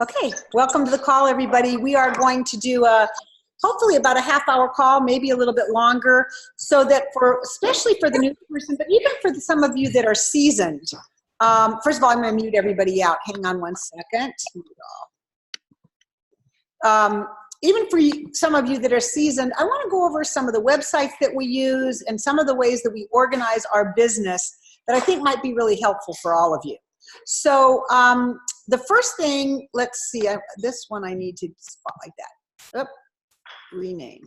Okay, welcome to the call, everybody. We are going to do hopefully about a half-hour call, maybe a little bit longer, so that especially for the new person, but even for some of you that are seasoned. First of all, I'm going to mute everybody out. Hang on one second. Even for some of you that are seasoned, I want to go over some of the websites that we use and some of the ways that we organize our business that I think might be really helpful for all of you. So the first thing, let's see, this one I need to spotlight that. Oop, rename.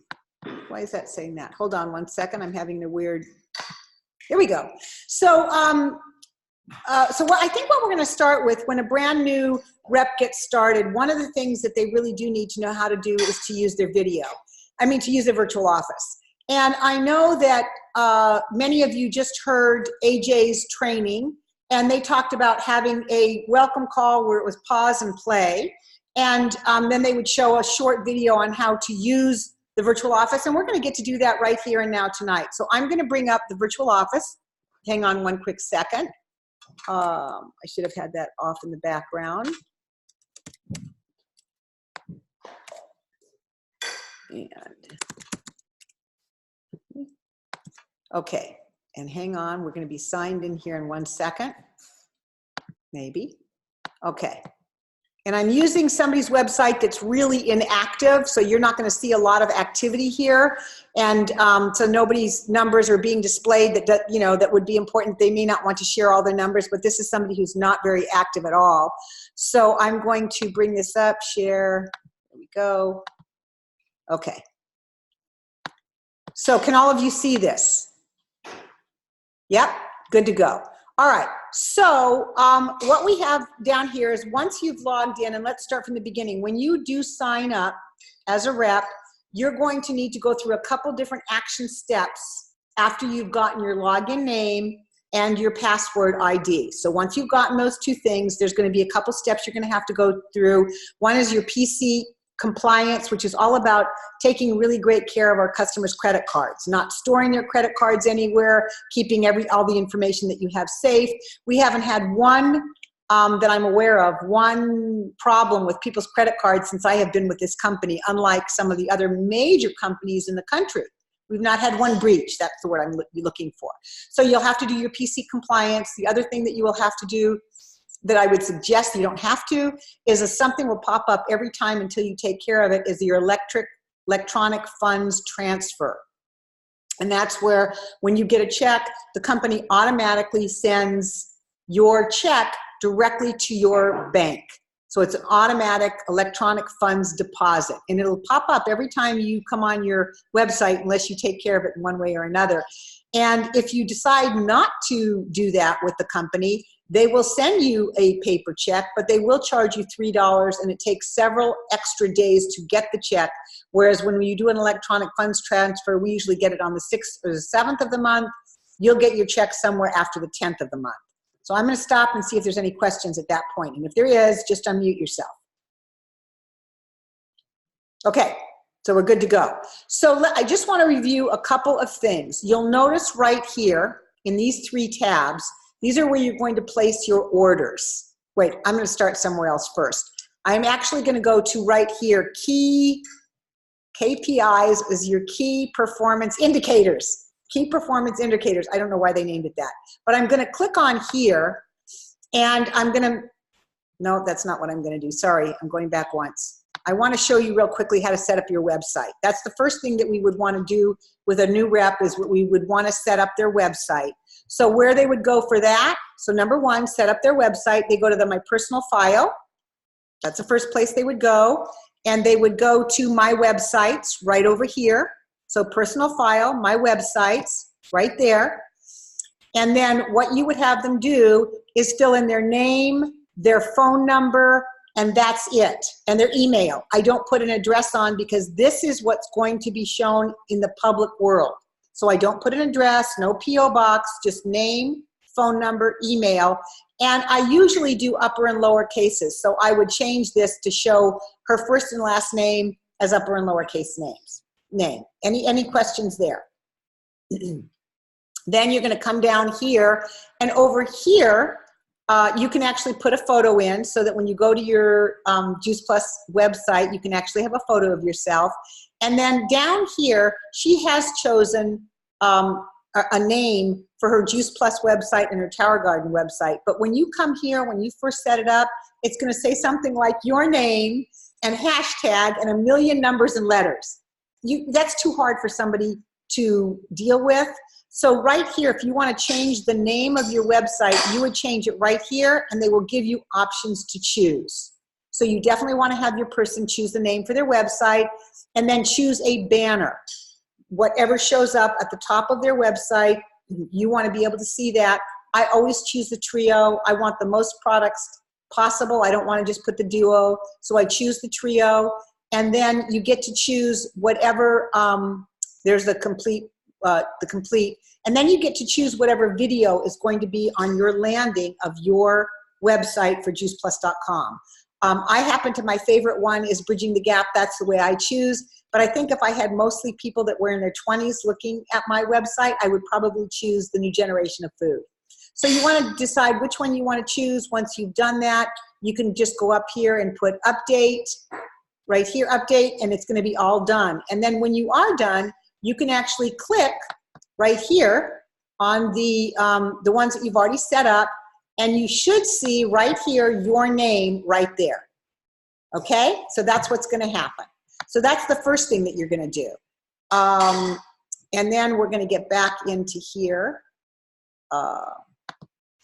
Why is that saying that? Hold on one second. I'm having a weird, here we go. So, I think what we're going to start with when a brand new rep gets started, one of the things that they really do need to know how to do is to use their video. To use their virtual office. And I know that many of you just heard AJ's training, and they talked about having a welcome call where it was pause and play. And then they would show a short video on how to use the virtual office. And we're going to get to do that right here and now tonight. So I'm going to bring up the virtual office. Hang on one quick second. I should have had that off in the background. Okay, and hang on, we're going to be signed in here in 1 second, maybe. Okay, and I'm using somebody's website that's really inactive, so you're not going to see a lot of activity here, and so nobody's numbers are being displayed that would be important. They may not want to share all their numbers, but this is somebody who's not very active at all. So I'm going to bring this up, share, there we go. Okay. So can all of you see this? Yep, good to go. All right, so what we have down here is once you've logged in, and let's start from the beginning. When you do sign up as a rep, you're going to need to go through a couple different action steps after you've gotten your login name and your password ID. So once you've gotten those two things, there's going to be a couple steps you're going to have to go through. One is your PC compliance, which is all about taking really great care of our customers' credit cards, not storing their credit cards anywhere, keeping all the information that you have safe. We haven't had one that I'm aware of, one problem with people's credit cards since I have been with this company, unlike some of the other major companies in the country. We've not had one breach. That's the word I'm looking for. So you'll have to do your PC compliance. The other thing that you will have to do that I would suggest you don't have to is something will pop up every time until you take care of it is your electronic funds transfer. And that's where when you get a check, the company automatically sends your check directly to your bank. So it's an automatic electronic funds deposit. And it'll pop up every time you come on your website unless you take care of it in one way or another. And if you decide not to do that with the company, they will send you a paper check, but they will charge you $3, and it takes several extra days to get the check. Whereas when you do an electronic funds transfer, we usually get it on the 6th or the 7th of the month. You'll get your check somewhere after the 10th of the month. So I'm going to stop and see if there's any questions at that point. And if there is, just unmute yourself. Okay, so we're good to go. So I just want to review a couple of things. You'll notice right here in these 3 tabs, these are where you're going to place your orders. Wait, I'm going to start somewhere else first. I'm actually going to go to right here, key KPIs is your key performance indicators. Key performance indicators. I don't know why they named it that. But I'm going to click on here, and I'm going to, no, that's not what I'm going to do. Sorry, I'm going back once. I want to show you real quickly how to set up your website. That's the first thing that we would want to do with a new rep is we would want to set up their website. So where they would go for that, so number 1, set up their website. They go to My Personal File. That's the first place they would go. And they would go to My Websites right over here. So Personal File, My Websites, right there. And then what you would have them do is fill in their name, their phone number, and that's it, and their email. I don't put an address on because this is what's going to be shown in the public world. So I don't put an address, no P.O. box, just name, phone number, email. And I usually do upper and lower cases. So I would change this to show her first and last name as upper and lower case name. Any questions there? Then you're going to come down here, and over here, you can actually put a photo in so that when you go to your Juice Plus website, you can actually have a photo of yourself. And then down here, she has chosen a name for her Juice Plus website and her Tower Garden website. But when you come here, when you first set it up, it's going to say something like your name and hashtag and a million numbers and letters. That's too hard for somebody to deal with. So right here, if you want to change the name of your website, you would change it right here, and they will give you options to choose. So you definitely want to have your person choose the name for their website, and then choose a banner. Whatever shows up at the top of their website, you want to be able to see that. I always choose the trio. I want the most products possible. I don't want to just put the duo. So I choose the trio, and then you get to choose whatever, there's the complete, and then you get to choose whatever video is going to be on your landing of your website for juiceplus.com. I happen to, my favorite one is Bridging the Gap. That's the way I choose. But I think if I had mostly people that were in their 20s looking at my website, I would probably choose the New Generation of Food. So you want to decide which one you want to choose. Once you've done that, you can just go up here and put update, right here, update, and it's going to be all done. And then when you are done, you can actually click right here on the ones that you've already set up, and you should see right here your name right there. Okay, so that's what's going to happen. So that's the first thing that you're going to do. And then we're going to get back into here.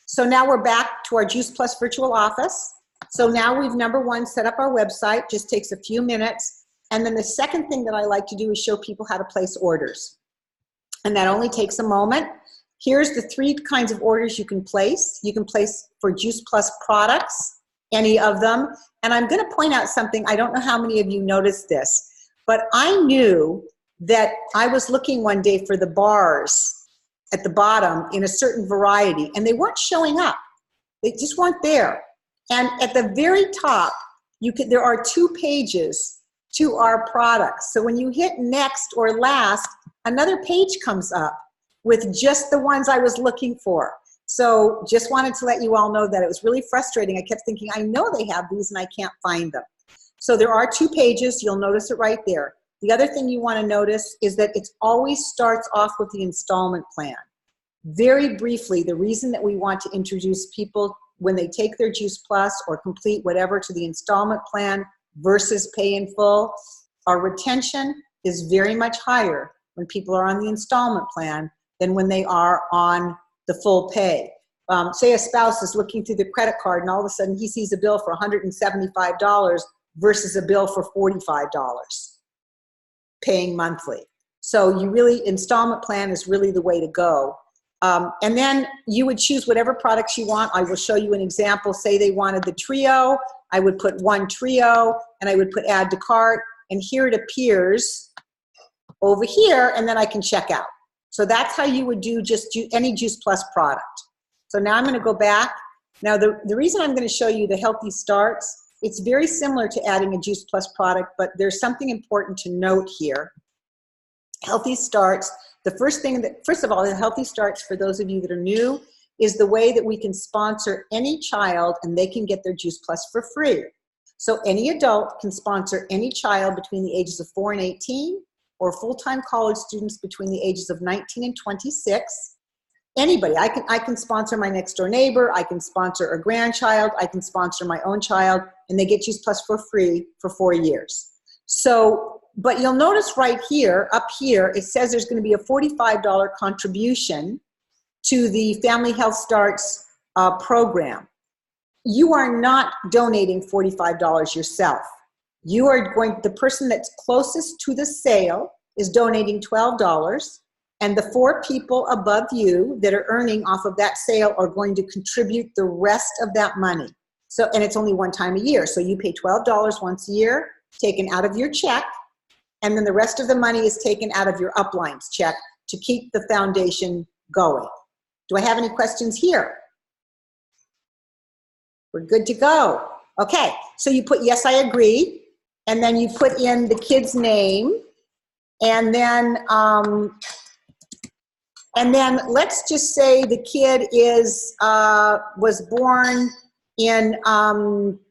So now we're back to our Juice Plus virtual office. So now we've, number one, set up our website. Just takes a few minutes. And then the second thing that I like to do is show people how to place orders. And that only takes a moment. Here's the 3 kinds of orders you can place. You can place for Juice Plus products, any of them. And I'm going to point out something. I don't know how many of you noticed this, but I knew that I was looking one day for the bars at the bottom in a certain variety, and they weren't showing up. They just weren't there. And at the very top, there are 2 pages to our products. So when you hit next or last, another page comes up with just the ones I was looking for. So just wanted to let you all know that it was really frustrating. I kept thinking, I know they have these and I can't find them. So there are 2 pages. You'll notice it right there. The other thing you want to notice is that it always starts off with the installment plan. Very briefly, the reason that we want to introduce people when they take their Juice Plus or complete whatever to the installment plan versus pay in full, our retention is very much higher when people are on the installment plan than when they are on the full pay. Say a spouse is looking through the credit card and all of a sudden he sees a bill for $175 versus a bill for $45 paying monthly. So you really, installment plan is really the way to go. And then you would choose whatever products you want. I will show you an example. Say they wanted the trio. I would put 1 trio and I would put add to cart, and here it appears over here, and then I can check out. So that's how you would do just any Juice Plus product. So now I'm going to go back. Now the reason I'm going to show you the Healthy Starts, it's very similar to adding a Juice Plus product, but there's something important to note here. Healthy Starts, first of all, the Healthy Starts, for those of you that are new, is the way that we can sponsor any child and they can get their Juice Plus for free. So any adult can sponsor any child between the ages of 4 and 18, or full-time college students between the ages of 19 and 26. Anybody. I can sponsor my next door neighbor, I can sponsor a grandchild, I can sponsor my own child, and they get Juice Plus for free for 4 years. So, but you'll notice right here, up here, it says there's going to be a $45 contribution to the Family Health Starts program. You are not donating $45 yourself. You are going, the person that's closest to the sale is donating $12, and the 4 people above you that are earning off of that sale are going to contribute the rest of that money. So, and it's only one time a year. So you pay $12 once a year, taken out of your check, and then the rest of the money is taken out of your uplines check to keep the foundation going. Do I have any questions here? We're good to go. Okay, so you put yes, I agree, and then you put in the kid's name, and then And then let's just say the kid is was born in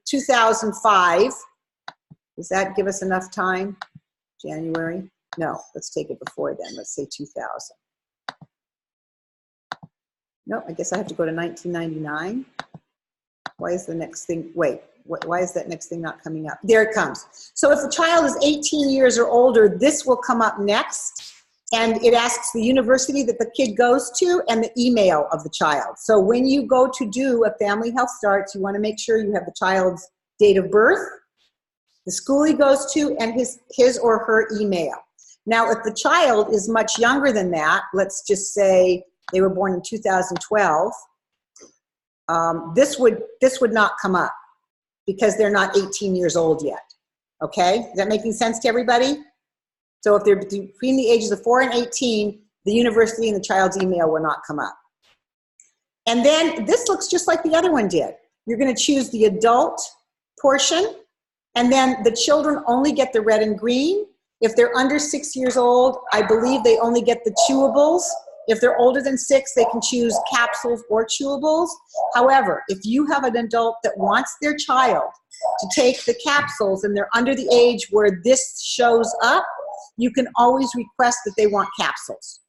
2005. Does that give us enough time? January? No, let's take it before then. Let's say 2000. No, I guess I have to go to 1999. Why is the next thing, wait, why is that next thing not coming up? There it comes. So if the child is 18 years or older, this will come up next. And it asks the university that the kid goes to and the email of the child. So when you go to do a Family Health Starts, you want to make sure you have the child's date of birth, the school he goes to, and his or her email. Now, if the child is much younger than that, let's just say they were born in 2012, this would not come up because they're not 18 years old yet. Okay, is that making sense to everybody? So if they're between the ages of 4 and 18, the university and the child's email will not come up. And then this looks just like the other one did. You're going to choose the adult portion, and then the children only get the red and green. If they're under 6 years old, I believe they only get the chewables. If they're older than 6, they can choose capsules or chewables. However, if you have an adult that wants their child to take the capsules and they're under the age where this shows up, you can always request that they want capsules.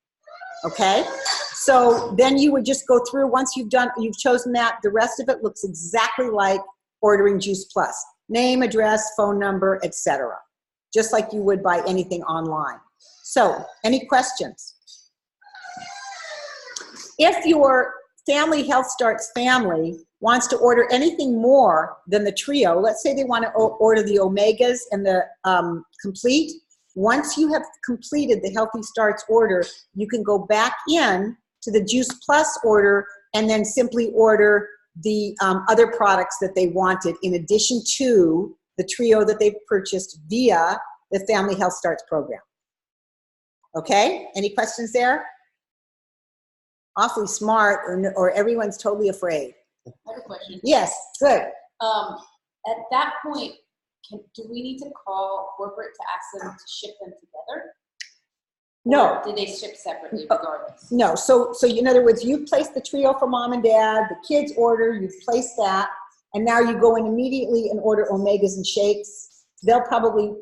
Okay? So then you would just go through, once you've chosen that, the rest of it looks exactly like ordering Juice Plus. Name, address, phone number, etc. Just like you would buy anything online. So, any questions? If your Family Health Starts family wants to order anything more than the trio, let's say they want to order the Omegas and the Complete, once you have completed the Healthy Starts order, you can go back in to the Juice Plus order and then simply order the other products that they wanted in addition to the trio that they've purchased via the Family Health Starts program. Okay, any questions there? Awfully smart, or everyone's totally afraid. I have a question. Yes, good. At that point, do we need to call corporate to ask them to ship them together? No. Or do they ship separately regardless? No, so in other words, you place the trio for mom and dad, the kids order, you place that, and now you go in immediately and order Omegas and shakes. They'll probably,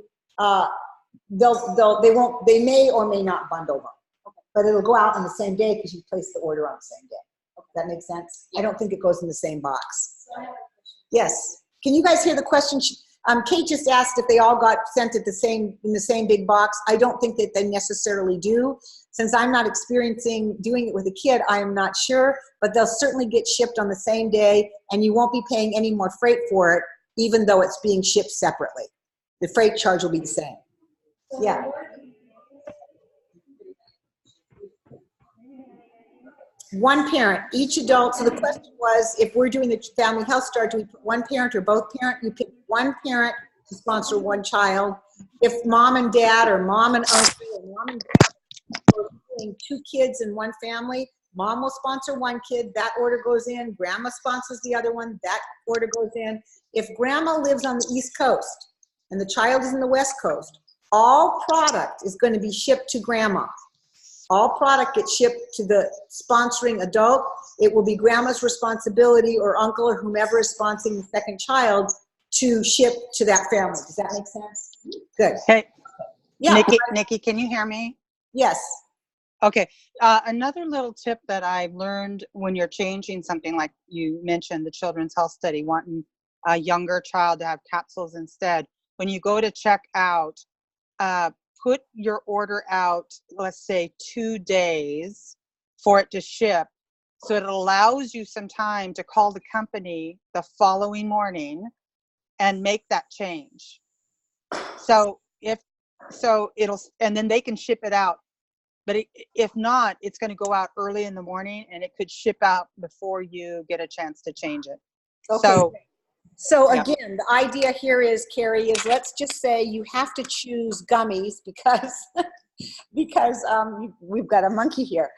they may or may not bundle them. Okay. But it'll go out on the same day because you place the order on the same day. Okay. That makes sense? Yeah. I don't think it goes in the same box. So I have a question. Yes. Can you guys hear the question? Kate just asked if they all got sent at in the same big box. I don't think that they necessarily do. Since I'm not experiencing doing it with a kid, I am not sure, but they'll certainly get shipped on the same day, and you won't be paying any more freight for it, even though it's being shipped separately. The freight charge will be the same. Yeah. One parent, each adult. So the question was, if we're doing the Family Health Start, do we put one parent or both parent? You pick one parent to sponsor one child. If mom and dad, or mom and uncle, or mom and dad are doing 2 kids in one family, mom will sponsor one kid, that order goes in. Grandma sponsors the other one, that order goes in. If grandma lives on the East Coast and the child is in the West Coast, all product is going to be shipped to grandma. All product gets shipped to the sponsoring adult. It will be grandma's responsibility, or uncle, or whomever is sponsoring the second child, to ship to that family. Does that make sense? Good. Hey, Yeah. Nikki, can you hear me? Yes. Okay. Another little tip that I've learned when you're changing something, like you mentioned, the Children's Health Study, wanting a younger child to have capsules instead. When you go to check out, put your order out, let's say 2 days for it to ship. So it allows you some time to call the company the following morning and make that change. So and then they can ship it out. But if not, it's going to go out early in the morning, and it could ship out before you get a chance to change it. Okay. So yeah. Again, the idea here is, Carrie, is let's just say you have to choose gummies because we've got a monkey here.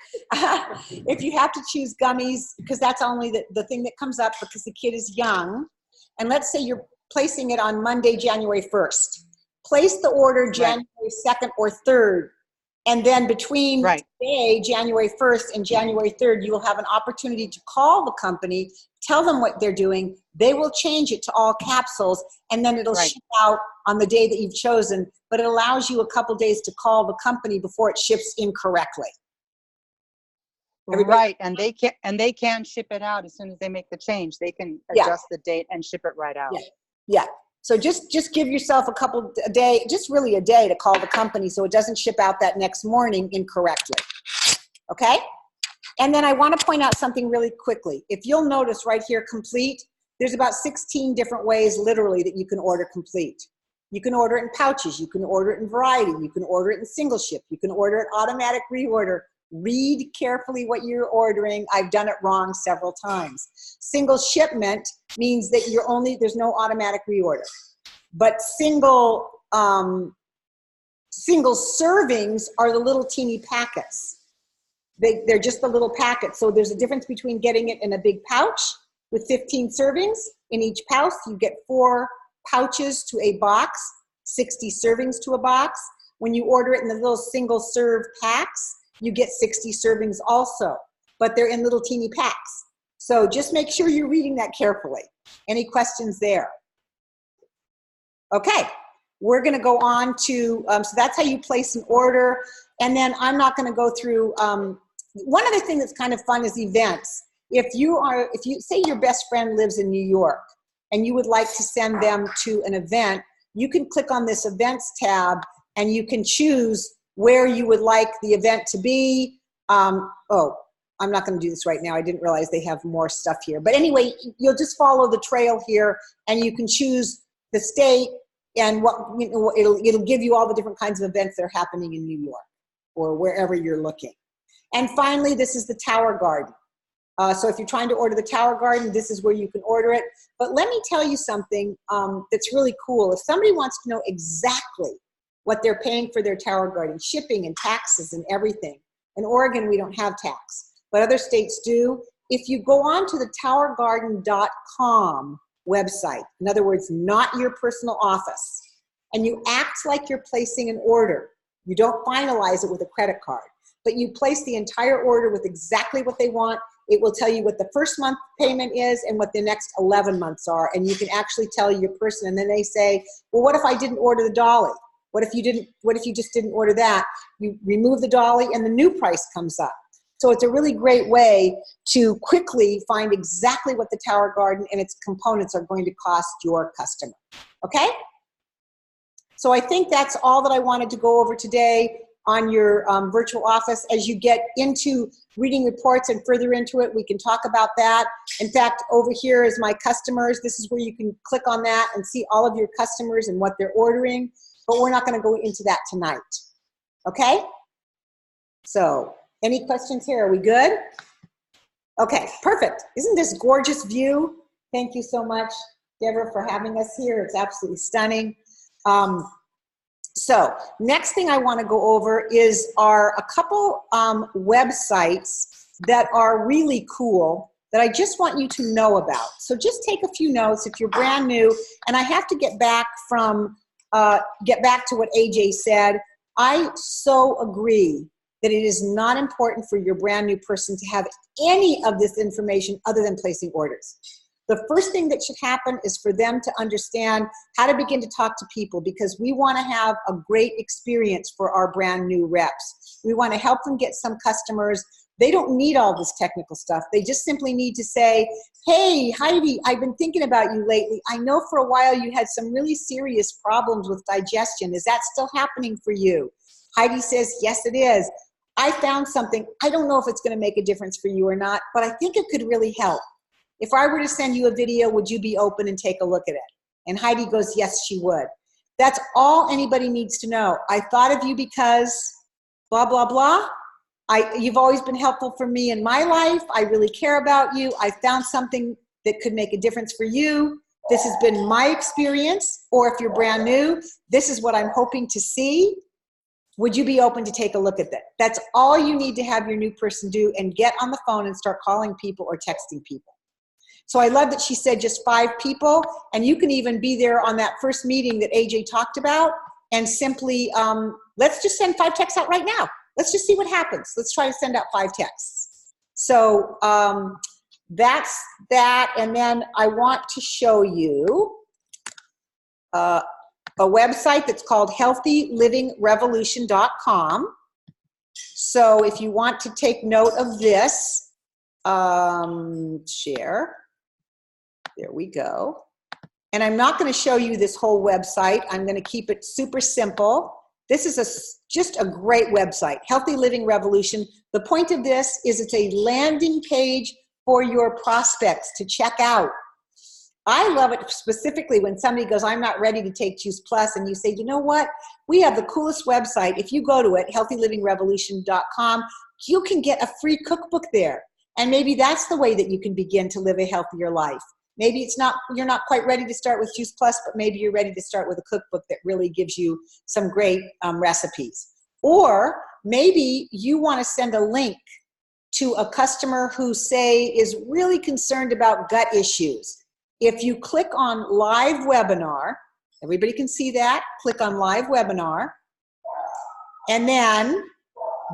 If you have to choose gummies, because that's only the thing that comes up because the kid is young, and let's say you're placing it on Monday, January 1st. Place the order January 2nd or 3rd. And then between Right. today, January 1st and January 3rd, you will have an opportunity to call the company, tell them what they're doing. They will change it to all capsules, and then it'll Right. ship out on the day that you've chosen. But it allows you a couple days to call the company before it ships incorrectly. Everybody- Right, and they can ship it out as soon as they make the change. They can Yeah. adjust the date and ship it right out. Yeah. Yeah. So just give yourself a day, just really a day to call the company so it doesn't ship out that next morning incorrectly. Okay? And then I want to point out something really quickly. If you'll notice right here, complete, there's about 16 different ways literally that you can order complete. You can order it in pouches. You can order it in variety. You can order it in single ship. You can order it automatic reorder. Read carefully what you're ordering. I've done it wrong several times. Single shipment means that there's no automatic reorder. But single servings are the little teeny packets. They're just the little packets. So there's a difference between getting it in a big pouch with 15 servings. In each pouch, you get 4 pouches to a box, 60 servings to a box. When you order it in the little single serve packs, you get 60 servings also, but they're in little teeny packs. So just make sure you're reading that carefully. Any questions there? Okay, we're gonna go on to, so that's how you place an order. And then I'm not gonna go through, one other thing that's kind of fun is events. If you say your best friend lives in New York and you would like to send them to an event, you can click on this events tab and you can choose where you would like the event to be. Oh, I'm not going to do this right now. I didn't realize they have more stuff here. But anyway, you'll just follow the trail here and you can choose the state and it'll give you all the different kinds of events that are happening in New York or wherever you're looking. And finally, this is the Tower Garden. So if you're trying to order the Tower Garden, this is where you can order it. But let me tell you something that's really cool. If somebody wants to know exactly what they're paying for their Tower Garden, shipping and taxes and everything. In Oregon, we don't have tax, but other states do. If you go on to the towergarden.com website, in other words, not your personal office, and you act like you're placing an order, you don't finalize it with a credit card, but you place the entire order with exactly what they want. It will tell you what the first month payment is and what the next 11 months are, and you can actually tell your person, and then they say, well, what if I didn't order the dolly? What if you just didn't order that? You remove the dolly and the new price comes up. So it's a really great way to quickly find exactly what the Tower Garden and its components are going to cost your customer. Okay? So I think that's all that I wanted to go over today on your virtual office. As you get into reading reports and further into it, we can talk about that. In fact, over here is my customers. This is where you can click on that and see all of your customers and what they're ordering. But we're not going to go into that tonight. Okay? So, any questions here? Are we good? Okay, perfect. Isn't this gorgeous view? Thank you so much, Deborah, for having us here. It's absolutely stunning. So, next thing I want to go over is a couple websites that are really cool that I just want you to know about. So just take a few notes if you're brand new. And I have to get back to what AJ said. I so agree that it is not important for your brand new person to have any of this information other than placing orders. The first thing that should happen is for them to understand how to begin to talk to people, because we want to have a great experience for our brand new reps. We want to help them get some customers. They don't need all this technical stuff. They just simply need to say, hey, Heidi, I've been thinking about you lately. I know for a while you had some really serious problems with digestion. Is that still happening for you? Heidi says, yes, it is. I found something. I don't know if it's going to make a difference for you or not, but I think it could really help. If I were to send you a video, would you be open and take a look at it? And Heidi goes, yes, she would. That's all anybody needs to know. I thought of you because blah, blah, blah. You've always been helpful for me in my life. I really care about you. I found something that could make a difference for you. This has been my experience. Or if you're brand new, this is what I'm hoping to see. Would you be open to take a look at that? That's all you need to have your new person do, and get on the phone and start calling people or texting people. So I love that she said just 5 people, and you can even be there on that first meeting that AJ talked about and simply, let's just send 5 texts out right now. Let's just see what happens. Let's try to send out 5 texts. So that's that. And then I want to show you a website that's called healthylivingrevolution.com. So if you want to take note of this, share. There we go. And I'm not going to show you this whole website. I'm going to keep it super simple. This is just a great website, Healthy Living Revolution. The point of this is it's a landing page for your prospects to check out. I love it specifically when somebody goes, I'm not ready to take Juice Plus, and you say, you know what? We have the coolest website. If you go to it, healthylivingrevolution.com, you can get a free cookbook there. And maybe that's the way that you can begin to live a healthier life. Maybe you're not quite ready to start with Juice Plus, but maybe you're ready to start with a cookbook that really gives you some great recipes. Or maybe you want to send a link to a customer who, say, is really concerned about gut issues. If you click on live webinar, everybody can see that, click on live webinar, and then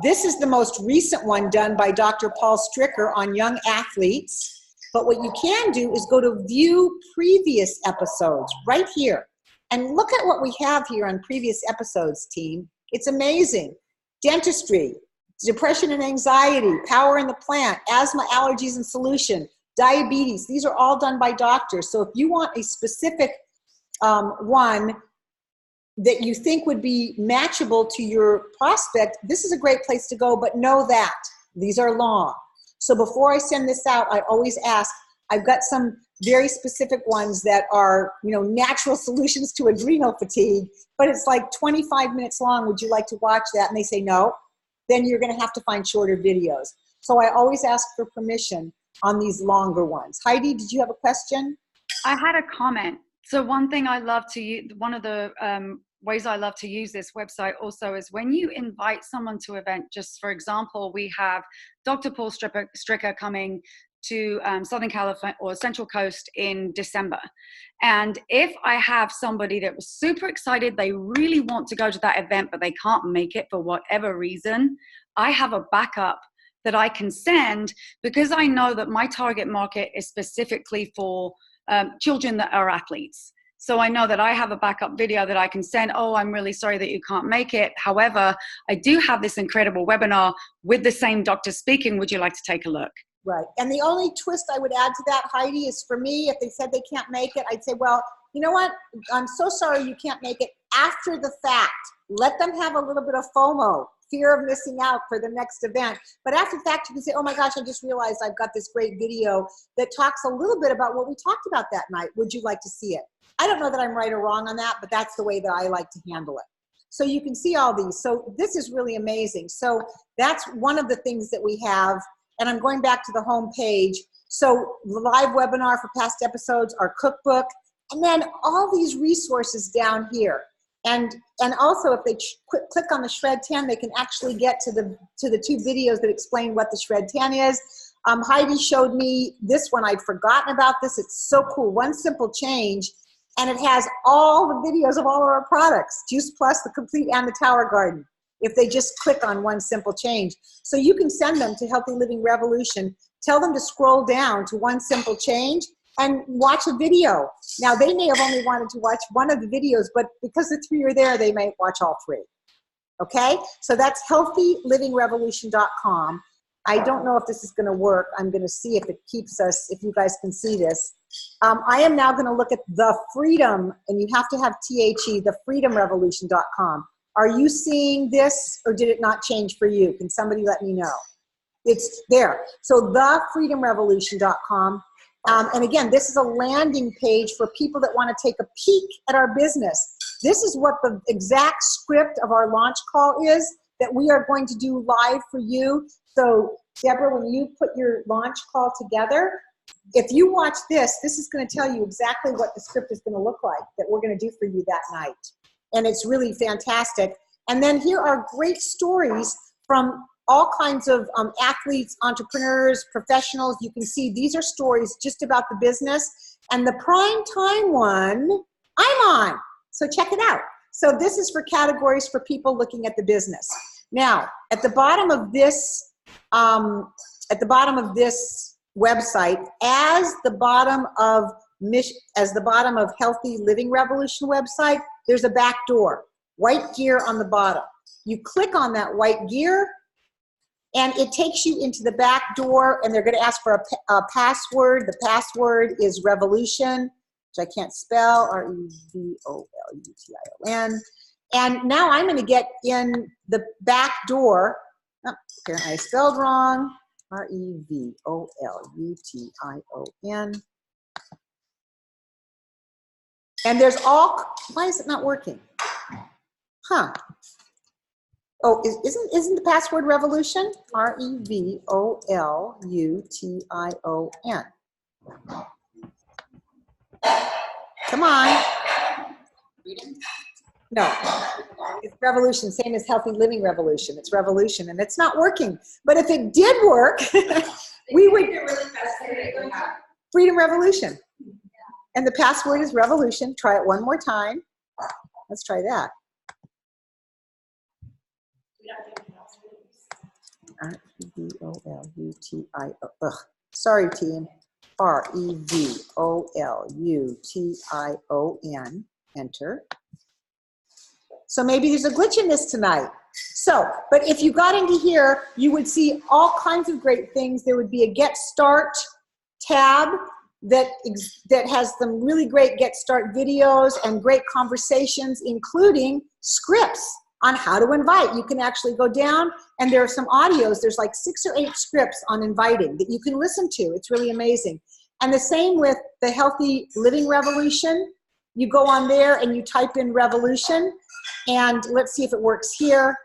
this is the most recent one done by Dr. Paul Stricker on young athletes. But what you can do is go to view previous episodes right here. And look at what we have here on previous episodes, team. It's amazing. Dentistry, depression and anxiety, power in the plant, asthma, allergies and solution, diabetes. These are all done by doctors. So if you want a specific one that you think would be matchable to your prospect, this is a great place to go, but know that these are long. So before I send this out, I always ask, I've got some very specific ones that are, natural solutions to adrenal fatigue, but it's like 25 minutes long. Would you like to watch that? And they say no. Then you're going to have to find shorter videos. So I always ask for permission on these longer ones. Heidi, did you have a question? I had a comment. So one thing I love to use, one of the ways I love to use this website also is when you invite someone to an event. Just for example, we have Dr. Paul Stricker coming to Southern California or Central Coast in December. And if I have somebody that was super excited, they really want to go to that event, but they can't make it for whatever reason, I have a backup that I can send because I know that my target market is specifically for children that are athletes. So I know that I have a backup video that I can send. Oh, I'm really sorry that you can't make it. However, I do have this incredible webinar with the same doctor speaking. Would you like to take a look? Right. And the only twist I would add to that, Heidi, is for me, if they said they can't make it, I'd say, well, you know what? I'm so sorry you can't make it after the fact. Let them have a little bit of FOMO, fear of missing out for the next event. But after the fact, you can say, oh my gosh, I just realized I've got this great video that talks a little bit about what we talked about that night. Would you like to see it? I don't know that I'm right or wrong on that, but that's the way that I like to handle it. So you can see all these. So this is really amazing. So that's one of the things that we have. And I'm going back to the home page. So the live webinar for past episodes, our cookbook, and then all these resources down here. And also, if they click on the Shred 10, they can actually get to the 2 videos that explain what the Shred 10 is. Heidi showed me this one. I'd forgotten about this. It's so cool. One simple change, and it has all the videos of all of our products, Juice Plus, the Complete, and the Tower Garden, if they just click on one simple change. So you can send them to Healthy Living Revolution, tell them to scroll down to one simple change, and watch a video. Now, they may have only wanted to watch one of the videos, but because the 3 are there, they may watch all 3. Okay? So that's healthylivingrevolution.com. I don't know if this is going to work. I'm going to see if it keeps us, if you guys can see this. I am now going to look at the Freedom, and you have to have THE, the freedomrevolution.com. Are you seeing this, or did it not change for you? Can somebody let me know? It's there. So thefreedomrevolution.com. And again, this is a landing page for people that want to take a peek at our business. This is what the exact script of our launch call is that we are going to do live for you. So Deborah, when you put your launch call together, if you watch this, this is going to tell you exactly what the script is going to look like that we're going to do for you that night. And it's really fantastic. And then here are great stories from all kinds of athletes, entrepreneurs, professionals. You can see these are stories just about the business. And the prime time one, I'm on. So check it out. So this is for categories for people looking at the business. Now, at the bottom of this, website, as the bottom of Healthy Living Revolution website, there's a back door, white gear on the bottom. You click on that white gear, and it takes you into the back door, and they're going to ask for a password. The password is revolution, which I can't spell, revolution. And now I'm going to get in the back door. Oh, apparently I spelled wrong. revolution. And there's all, why is it not working? Huh. Oh, isn't the password revolution? revolution. Come on. No, it's revolution, same as Healthy Living Revolution. It's revolution, and it's not working. But if it did work, we would. Freedom Revolution. And the password is revolution. Try it one more time. Let's try that. revolution. Ugh. Sorry, team. revolution. Enter. So maybe there's a glitch in this tonight. So, but if you got into here, you would see all kinds of great things. There would be a Get Start tab that has some really great Get Start videos and great conversations, including scripts on how to invite. You can actually go down, and there are some audios. There's like 6 or 8 scripts on inviting that you can listen to. It's really amazing. And the same with the Healthy Living Revolution. You go on there and you type in revolution, and let's see if it works here.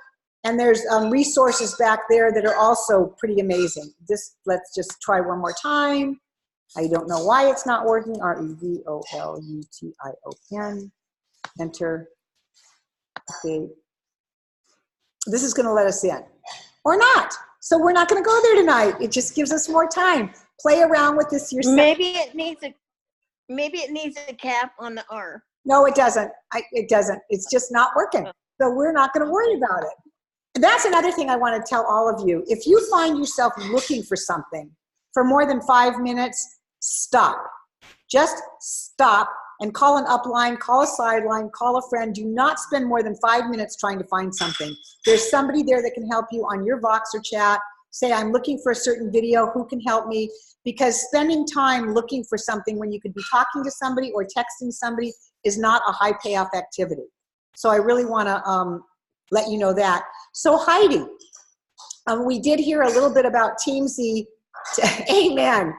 And there's resources back there that are also pretty amazing. Let's just try one more time. I don't know why it's not working. revolution. Enter. Okay. This is going to let us in. Or not. So we're not going to go there tonight. It just gives us more time. Play around with this yourself. Maybe it needs a cap on the R. No, it doesn't. It doesn't. It's just not working. So we're not going to worry about it. And that's another thing I want to tell all of you. If you find yourself looking for something for more than 5 minutes, stop. Just stop and call an upline, call a sideline, call a friend. Do not spend more than 5 minutes trying to find something. There's somebody there that can help you on your Voxer chat. Say, I'm looking for a certain video. Who can help me? Because spending time looking for something when you could be talking to somebody or texting somebody is not a high payoff activity. So I really want to let you know that. So Heidi, we did hear a little bit about Teamzy. Amen.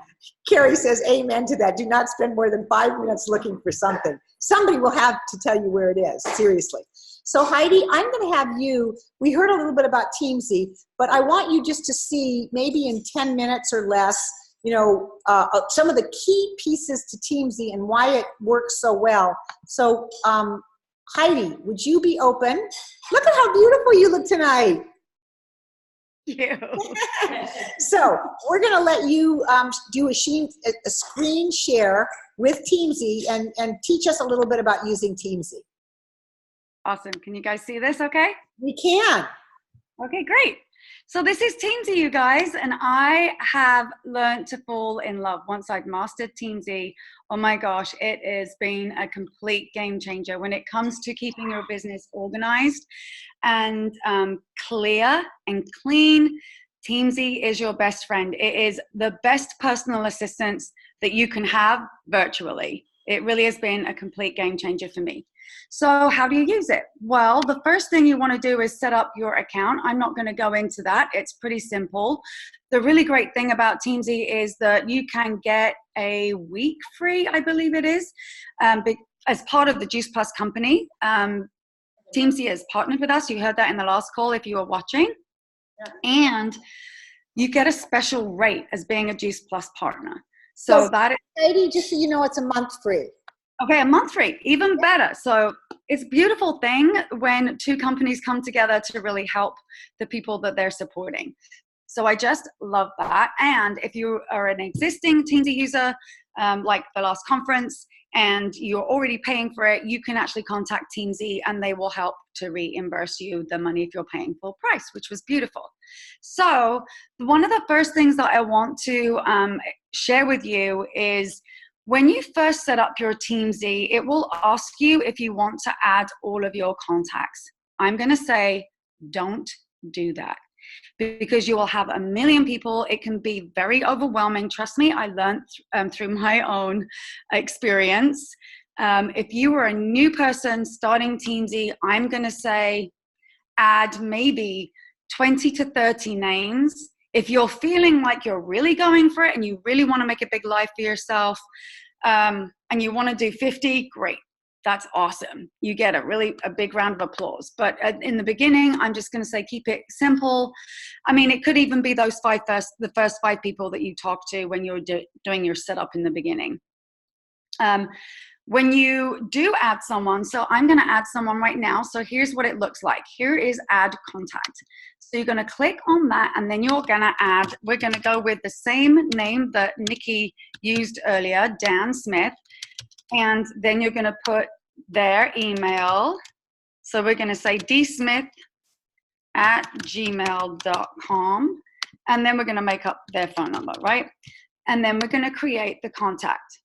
Carrie says amen to that. Do not spend more than 5 minutes looking for something. Somebody will have to tell you where it is, seriously. So Heidi, I'm going to have you, we heard a little bit about Teamzy, but I want you just to see, maybe in 10 minutes or less, you know, some of the key pieces to Teamzy and why it works so well. So Heidi, would you be open? Look at how beautiful you look tonight. You. So we're going to let you do a screen share with Teamzy and teach us a little bit about using Teamzy. Awesome. Can you guys see this okay? We can. Okay, great. So this is Teamzy, you guys, and I have learned to fall in love once I've mastered Teamzy. Oh my gosh, it has been a complete game changer when it comes to keeping your business organized and clear and clean. Teamzy is your best friend. It is the best personal assistant that you can have virtually. It really has been a complete game changer for me. So how do you use it? Well, the first thing you want to do is set up your account. I'm not going to go into that. It's pretty simple. The really great thing about Teamzy is that you can get a week free, I believe it is, as part of the Juice Plus company. Teamzy has partnered with us. You heard that in the last call if you were watching. Yeah. And you get a special rate as being a Juice Plus partner. So that is, Heidi, just so you know, it's a month free. Okay, a month free, even better. So it's a beautiful thing when two companies come together to really help the people that they're supporting. So I just love that. And if you are an existing Teamzy user, like the last conference, and you're already paying for it, you can actually contact TeamZ and they will help to reimburse you the money if you're paying full price, which was beautiful. So one of the first things that I want to share with you is when you first set up your TeamZ, it will ask you if you want to add all of your contacts. I'm going to say, don't do that, because you will have a million people. It can be very overwhelming. Trust me, I learned through my own experience. If you were a new person starting TeamZ, I'm going to say add maybe 20 to 30 names. If you're feeling like you're really going for it and you really want to make a big life for yourself, and you want to do 50, great. That's awesome. You get a big round of applause. But in the beginning, I'm just going to say, keep it simple. I mean, it could even be the first 5 people that you talk to when you're doing your setup in the beginning. When you do add someone, so I'm going to add someone right now. So here's what it looks like. Here is add contact. So you're going to click on that, and then you're going to add, we're going to go with the same name that Nikki used earlier, Dan Smith. And then you're going to put their email. So we're going to say dsmith@gmail.com. And then we're going to make up their phone number, right? And then we're going to create the contact.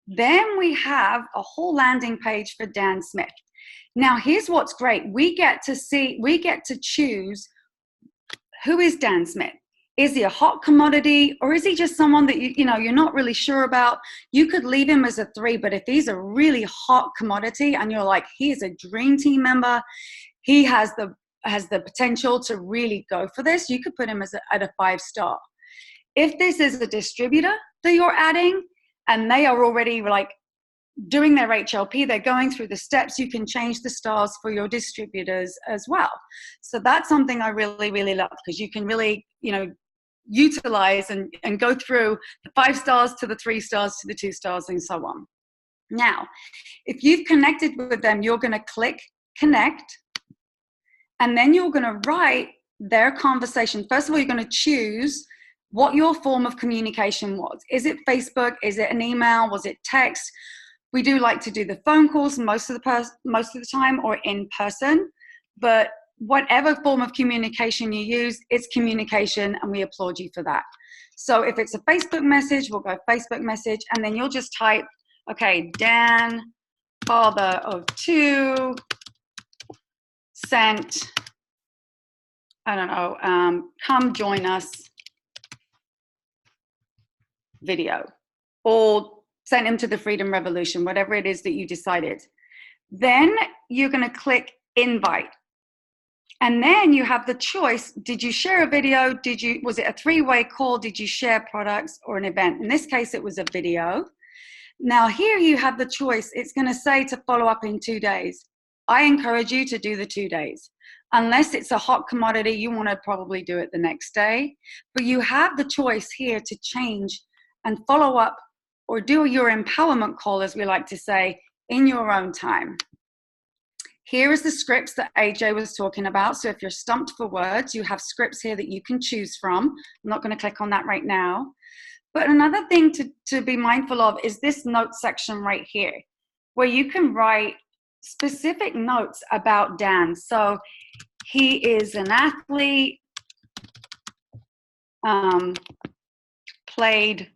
Then we have a whole landing page for Dan Smith. Now, here's what's great. We get to choose, who is Dan Smith? Is he a hot commodity, or is he just someone that you're not really sure about? You could leave him as a 3, but if he's a really hot commodity and you're like, he is a dream team member, he has the potential to really go for this, you could put him at a 5-star. If this is a distributor that you're adding and they are already like doing their HLP, they're going through the steps, you can change the stars for your distributors as well. So that's something I really, really love, because you can really, utilize and go through the 5 stars to the 3 stars to the 2 stars and so on. Now, if you've connected with them, you're going to click connect, and then you're going to write their conversation. First of all, you're going to choose what your form of communication was. Is it Facebook? Is it an email? Was it text? We do like to do the phone calls most of the time, or in person, but whatever form of communication you use, it's communication, and we applaud you for that. So if it's a Facebook message, we'll go Facebook message, and then you'll just type, okay, Dan, father of 2, sent, I don't know, come join us video, or send him to the Freedom Revolution, whatever it is that you decided. Then you're going to click invite. And then you have the choice. Did you share a video? Was it a 3-way call? Did you share products or an event? In this case, it was a video. Now here you have the choice. It's going to say to follow up in 2 days. I encourage you to do the 2 days. Unless it's a hot commodity, you want to probably do it the next day. But you have the choice here to change and follow up, or do your empowerment call, as we like to say, in your own time. Here is the scripts that AJ was talking about. So if you're stumped for words, you have scripts here that you can choose from. I'm not going to click on that right now. But another thing to be mindful of is this note section right here, where you can write specific notes about Dan. So he is an athlete, played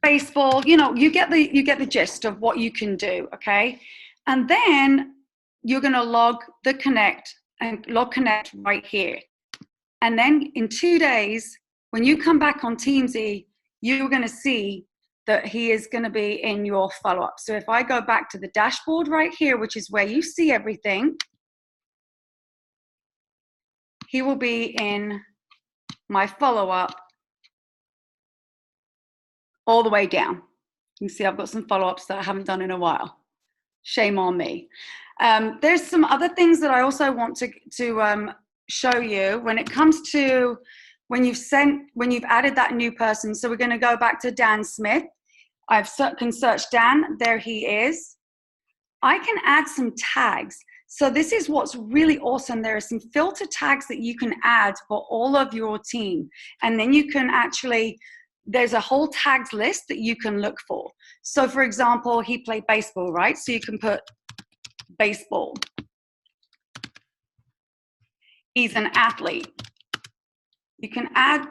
baseball. You get the gist of what you can do, okay? And then you're going to log connect right here. And then in 2 days, when you come back on TeamZ, you're going to see that he is going to be in your follow-up. So if I go back to the dashboard right here, which is where you see everything, he will be in my follow-up all the way down. You can see I've got some follow-ups that I haven't done in a while. Shame on me. There's some other things that I also want to show you when it comes to when you've added that new person. So we're going to go back to Dan Smith. I can search Dan. There he is. I can add some tags. So this is what's really awesome. There are some filter tags that you can add for all of your team. And then you can actually there's a whole tags list that you can look for. So for example, he played baseball, right? So you can put baseball. He's an athlete. You can add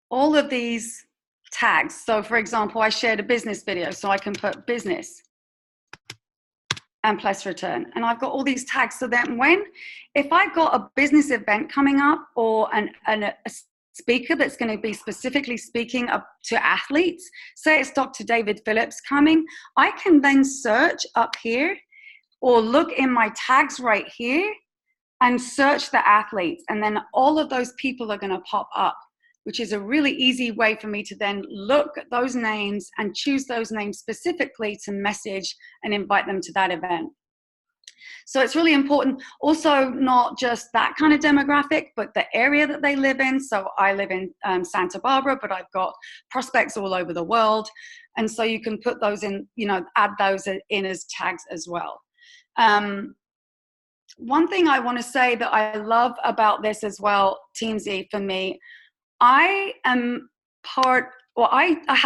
all of these tags. So for example, I shared a business video, so I can put business and plus return. And I've got all these tags, so that if I've got a business event coming up or a speaker that's going to be specifically speaking up to athletes, say it's Dr. David Phillips coming, I can then search up here or look in my tags right here and search the athletes. And then all of those people are going to pop up, which is a really easy way for me to then look at those names and choose those names specifically to message and invite them to that event. So it's really important. Also, not just that kind of demographic, but the area that they live in. So I live in Santa Barbara, but I've got prospects all over the world. And so you can put those in, add those in as tags as well. One thing I want to say that I love about this as well, Teamzy, for me, I have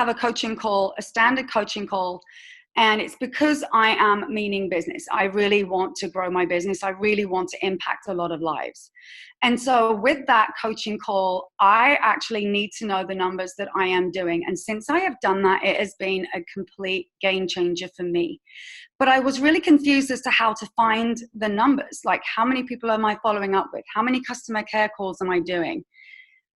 a coaching call, a standard coaching call, and it's because I am meaning business. I really want to grow my business. I really want to impact a lot of lives. And so with that coaching call, I actually need to know the numbers that I am doing. And since I have done that, it has been a complete game changer for me. But I was really confused as to how to find the numbers. Like, how many people am I following up with? How many customer care calls am I doing?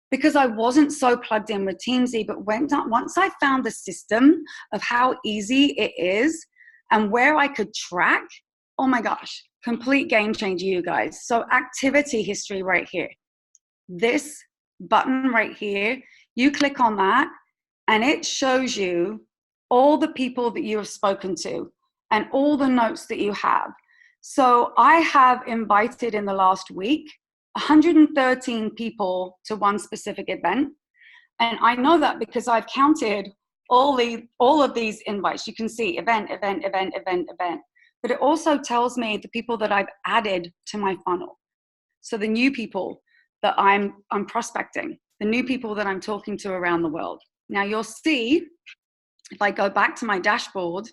Because I wasn't so plugged in with Teamzy, but once I found the system of how easy it is and where I could track, oh my gosh, complete game changer, you guys. So activity history right here. This button right here, you click on that and it shows you all the people that you have spoken to and all the notes that you have. So I have invited in the last week 113 people to one specific event. And I know that because I've counted all of these invites. You can see event. But it also tells me the people that I've added to my funnel. So the new people that I'm prospecting, the new people that I'm talking to around the world. Now you'll see, if I go back to my dashboard.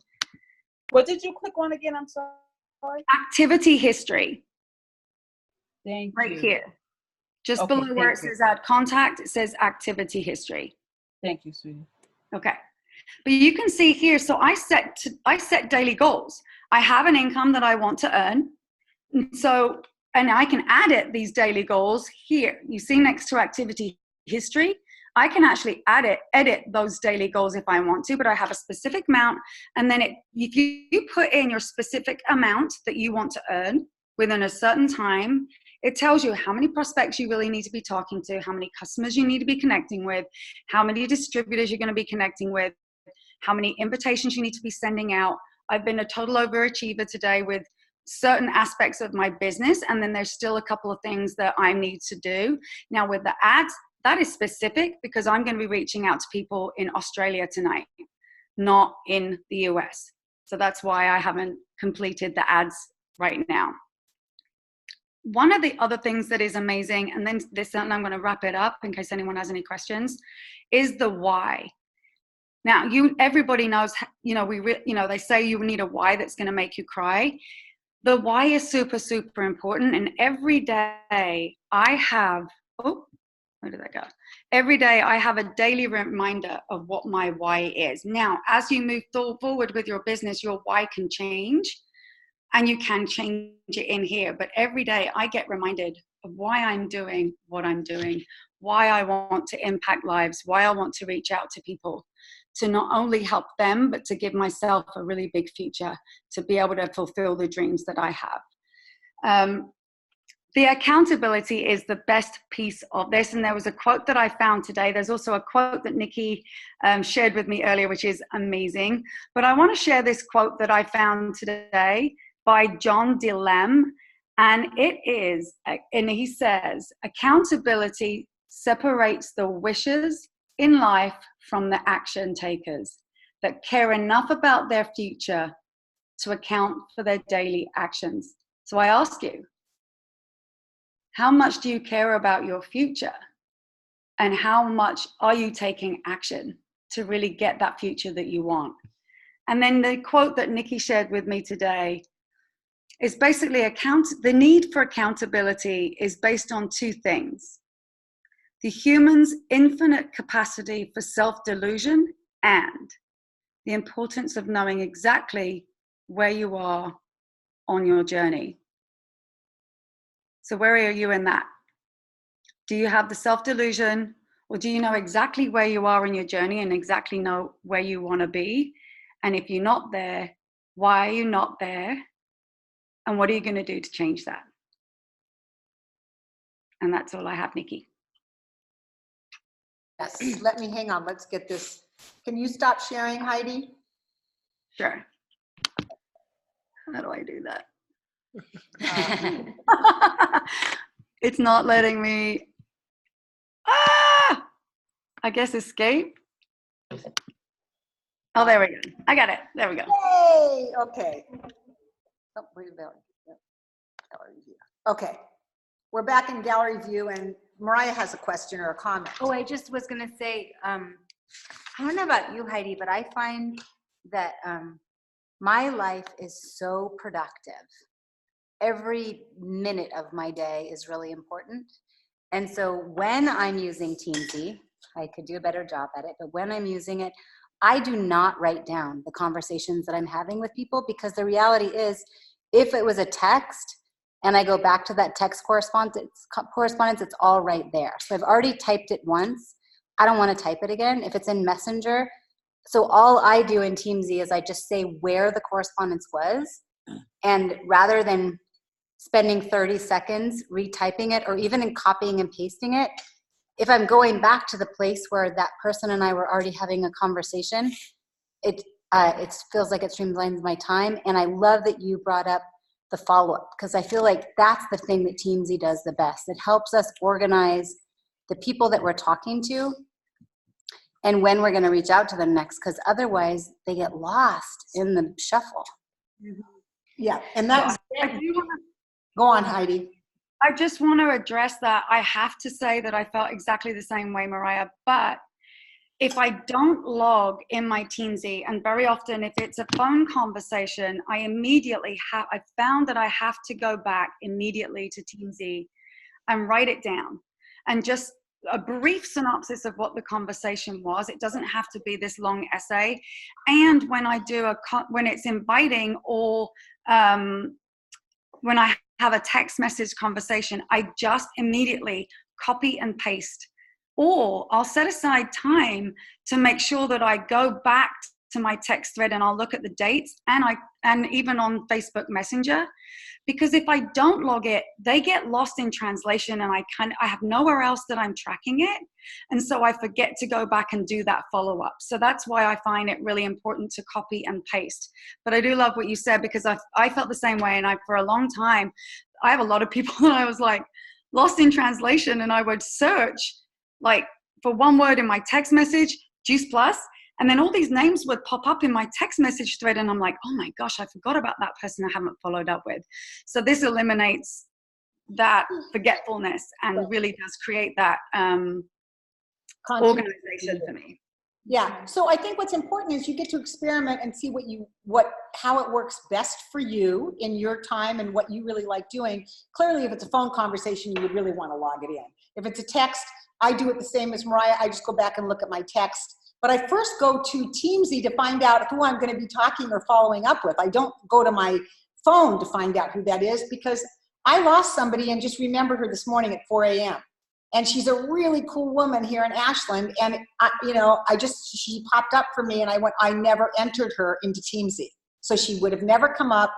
What did you click on again? I'm sorry. Activity history. Thank right you. here. Just Okay, below where it thank you. says add contact, it says activity history. Thank you, sweetie. Okay. But you can see here, so I set daily goals. I have an income that I want to earn. And I can these daily goals here. You see next to activity history, I can actually edit those daily goals if I want to, but I have a specific amount. And then if you put in your specific amount that you want to earn within a certain time, it tells you how many prospects you really need to be talking to, how many customers you need to be connecting with, how many distributors you're going to be connecting with, how many invitations you need to be sending out. I've been a total overachiever today with certain aspects of my business, and then there's still a couple of things that I need to do. Now with the ads, that is specific because I'm going to be reaching out to people in Australia tonight, not in the US. So that's why I haven't completed the ads right now. One of the other things that is amazing, and then I'm going to wrap it up in case anyone has any questions, is the why. Now, everybody knows, they say you need a why that's going to make you cry. The why is super, super important. And every day I have, where did that go? Every day I have a daily reminder of what my why is. Now, as you move forward with your business, your why can change. And you can change it in here. But every day I get reminded of why I'm doing what I'm doing, why I want to impact lives, why I want to reach out to people, to not only help them, but to give myself a really big future, to be able to fulfill the dreams that I have. The accountability is the best piece of this. And there was a quote that I found today. There's also a quote that Nikki shared with me earlier, which is amazing. But I want to share this quote that I found today by John DeLem, and he says, accountability separates the wishers in life from the action takers that care enough about their future to account for their daily actions. So I ask you, how much do you care about your future? And how much are you taking action to really get that future that you want. And then the quote that Nikki shared with me today is basically the need for accountability is based on two things: the human's infinite capacity for self-delusion and the importance of knowing exactly where you are on your journey. So where are you in that? Do you have the self-delusion, or do you know exactly where you are in your journey and exactly know where you want to be? And if you're not there, why are you not there? And what are you going to do to change that? And that's all I have, Nikki. Yes, let me, hang on, let's get this. Can you stop sharing, Heidi? Sure. How do I do that? It's not letting me. I guess escape. Oh, there we go. I got it. There we go. Yay, okay. Oh, wait a minute. Yep. Gallery view. Okay, we're back in gallery view, and Mariah has a question or a comment. Oh, I just was gonna say, I don't know about you, Heidi, but I find that my life is so productive. Every minute of my day is really important. And so when I'm using Teamsy, I could do a better job at it, but when I'm using it, I do not write down the conversations that I'm having with people, because the reality is, if it was a text and I go back to that text correspondence, it's all right there. So I've already typed it once. I don't want to type it again. If it's in Messenger, so all I do in Teamsy is I just say where the correspondence was, and rather than spending 30 seconds retyping it or even in copying and pasting it, if I'm going back to the place where that person and I were already having a conversation, it feels like it streamlines my time. And I love that you brought up the follow-up, because I feel like that's the thing that Teamsy does the best. It helps us organize the people that we're talking to and when we're going to reach out to them next, because otherwise they get lost in the shuffle. Yeah, and that's, I do want to. go on, Heidi. I just want to address that. I have to say that I felt exactly the same way, Mariah, but if I don't log in my Teamsy, and very often if it's a phone conversation, I found that I have to go back immediately to Teamsy and write it down, and just a brief synopsis of what the conversation was. It doesn't have to be this long essay. And when I do when it's inviting, or when I have a text message conversation, I just immediately copy and paste, or I'll set aside time to make sure that I go back to my text thread and I'll look at the dates, and even on Facebook Messenger, because if I don't log it, they get lost in translation, and I have nowhere else that I'm tracking it, and so I forget to go back and do that follow-up. So that's why I find it really important to copy and paste. But I do love what you said, because I felt the same way, and for a long time, I have a lot of people that I was like lost in translation, and I would search like for one word in my text message, Juice Plus, and then all these names would pop up in my text message thread, and I'm like, oh my gosh, I forgot about that person I haven't followed up with. So this eliminates that forgetfulness and really does create that organization for me. Yeah, so I think what's important is you get to experiment and see how it works best for you in your time and what you really like doing. Clearly, if it's a phone conversation, you would really want to log it in. If it's a text, I do it the same as Mariah. I just go back and look at my text. But I first go to Teamsy to find out who I'm going to be talking or following up with. I don't go to my phone to find out who that is, because I lost somebody and just remembered her this morning at 4 a.m. And she's a really cool woman here in Ashland. And, she popped up for me, and I never entered her into Teamsy. So she would have never come up.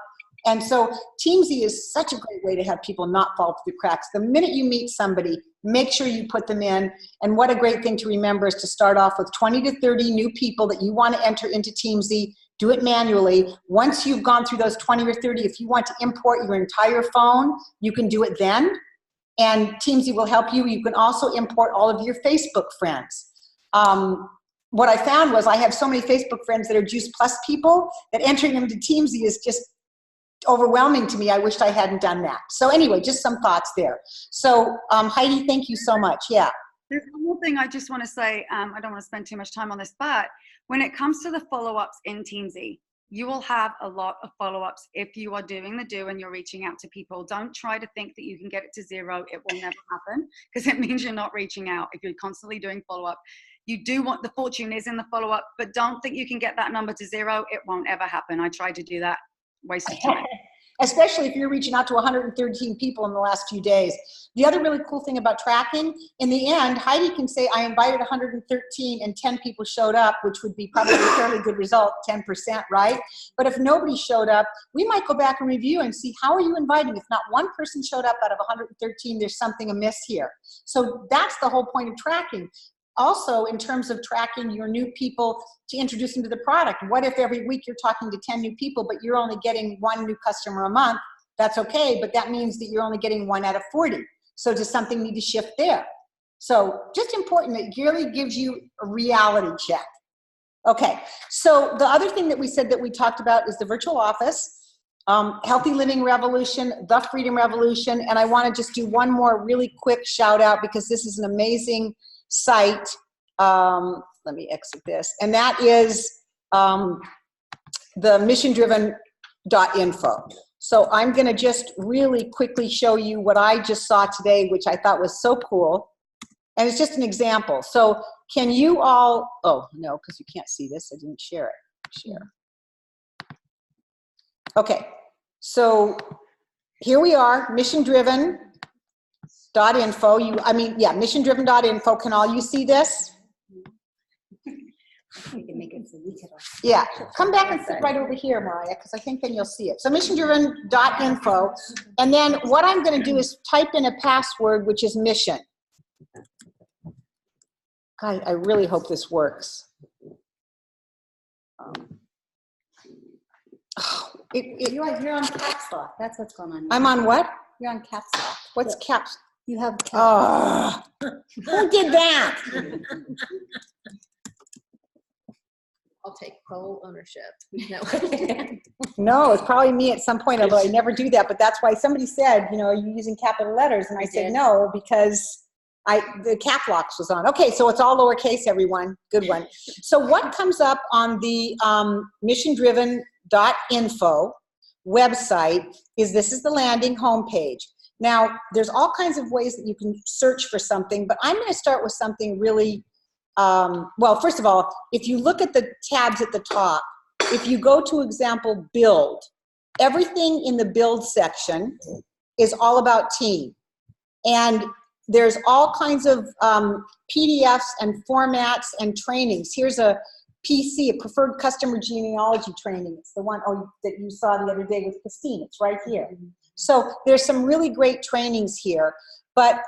And so Teamsy is such a great way to have people not fall through the cracks. The minute you meet somebody, make sure you put them in. And what a great thing to remember is to start off with 20 to 30 new people that you want to enter into Teamsy. Do it manually. Once you've gone through those 20 or 30, if you want to import your entire phone, you can do it then. And Teamsy will help you. You can also import all of your Facebook friends. What I found was I have so many Facebook friends that are Juice Plus people that entering them into Teamsy is just overwhelming to me. I wished I hadn't done that. So anyway, just some thoughts there. So Heidi, thank you so much. Yeah. There's one more thing I just want to say. I don't want to spend too much time on this, but when it comes to the follow-ups in Teensy, you will have a lot of follow-ups if you are doing the do and you're reaching out to people. Don't try to think that you can get it to 0. It will never happen because it means you're not reaching out if you're constantly doing follow-up. You do want the fortune is in the follow-up, but don't think you can get that number to 0. It won't ever happen. I tried to do that. Waste of time. Especially if you're reaching out to 113 people in the last few days. The other really cool thing about tracking, in the end, Heidi can say, I invited 113 and 10 people showed up, which would be probably a fairly good result, 10%, right? But if nobody showed up, we might go back and review and see, how are you inviting? If not one person showed up out of 113, there's something amiss here. So that's the whole point of tracking. Also, in terms of tracking your new people to introduce them to the product, what if every week you're talking to 10 new people, but you're only getting 1 new customer a month? That's okay, but that means that you're only getting 1 out of 40. So does something need to shift there? So just important, it really gives you a reality check. Okay, so the other thing that we said that we talked about is the virtual office, Healthy Living Revolution, the Freedom Revolution, and I want to just do one more really quick shout out because this is an amazing site. Let me exit this, and that is the missiondriven.info. So I'm going to just really quickly show you what I just saw today, which I thought was so cool, and it's just an example. So can you all, oh no, because you can't see this, I didn't share it. Share. Okay, so here we are, missiondriven.info. Missiondriven.info. Can all you see this? We can make it so we could all. Yeah, come back and sit right over here, Mariah, because I think then you'll see it. So missiondriven.info, and then what I'm going to do is type in a password, which is mission. God, I really hope this works. You're on caps lock. That's what's going on. I'm on what? You're on caps lock. What's caps? You have caps. Oh, who did that? I'll take full ownership. No. No, it's probably me at some point, although I never do that. But that's why somebody said, you know, are you using capital letters? And I said, did. no, because the cap locks was on. Okay, so it's all lowercase, everyone. Good one. So what comes up on the missiondriven.info website is this is the landing homepage. Now, there's all kinds of ways that you can search for something, but I'm going to start with something really, well, first of all, if you look at the tabs at the top, if you go to example, build, everything in the build section is all about team. And there's all kinds of PDFs and formats and trainings. Here's a PC, a preferred customer genealogy training. It's the one that you saw the other day with Christine. It's right here. So there's some really great trainings here. But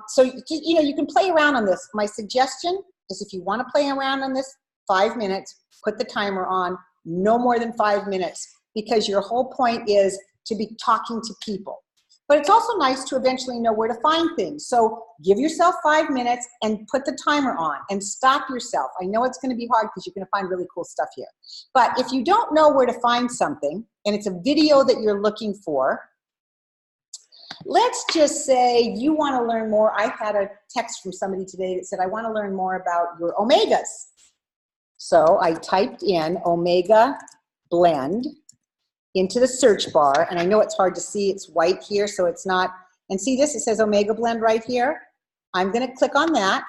so, you know, you can play around on this. My suggestion is if you want to play around on this, 5 minutes, put the timer on, no more than 5 minutes, because your whole point is to be talking to people. But it's also nice to eventually know where to find things. So give yourself 5 minutes and put the timer on and stop yourself. I know it's going to be hard because you're going to find really cool stuff here. But if you don't know where to find something, and it's a video that you're looking for, let's just say you want to learn more. I had a text from somebody today that said, I want to learn more about your omegas. So I typed in omega blend into the search bar, and I know it's hard to see, it's white here, so it's not, and see this, it says omega blend right here. I'm going to click on that,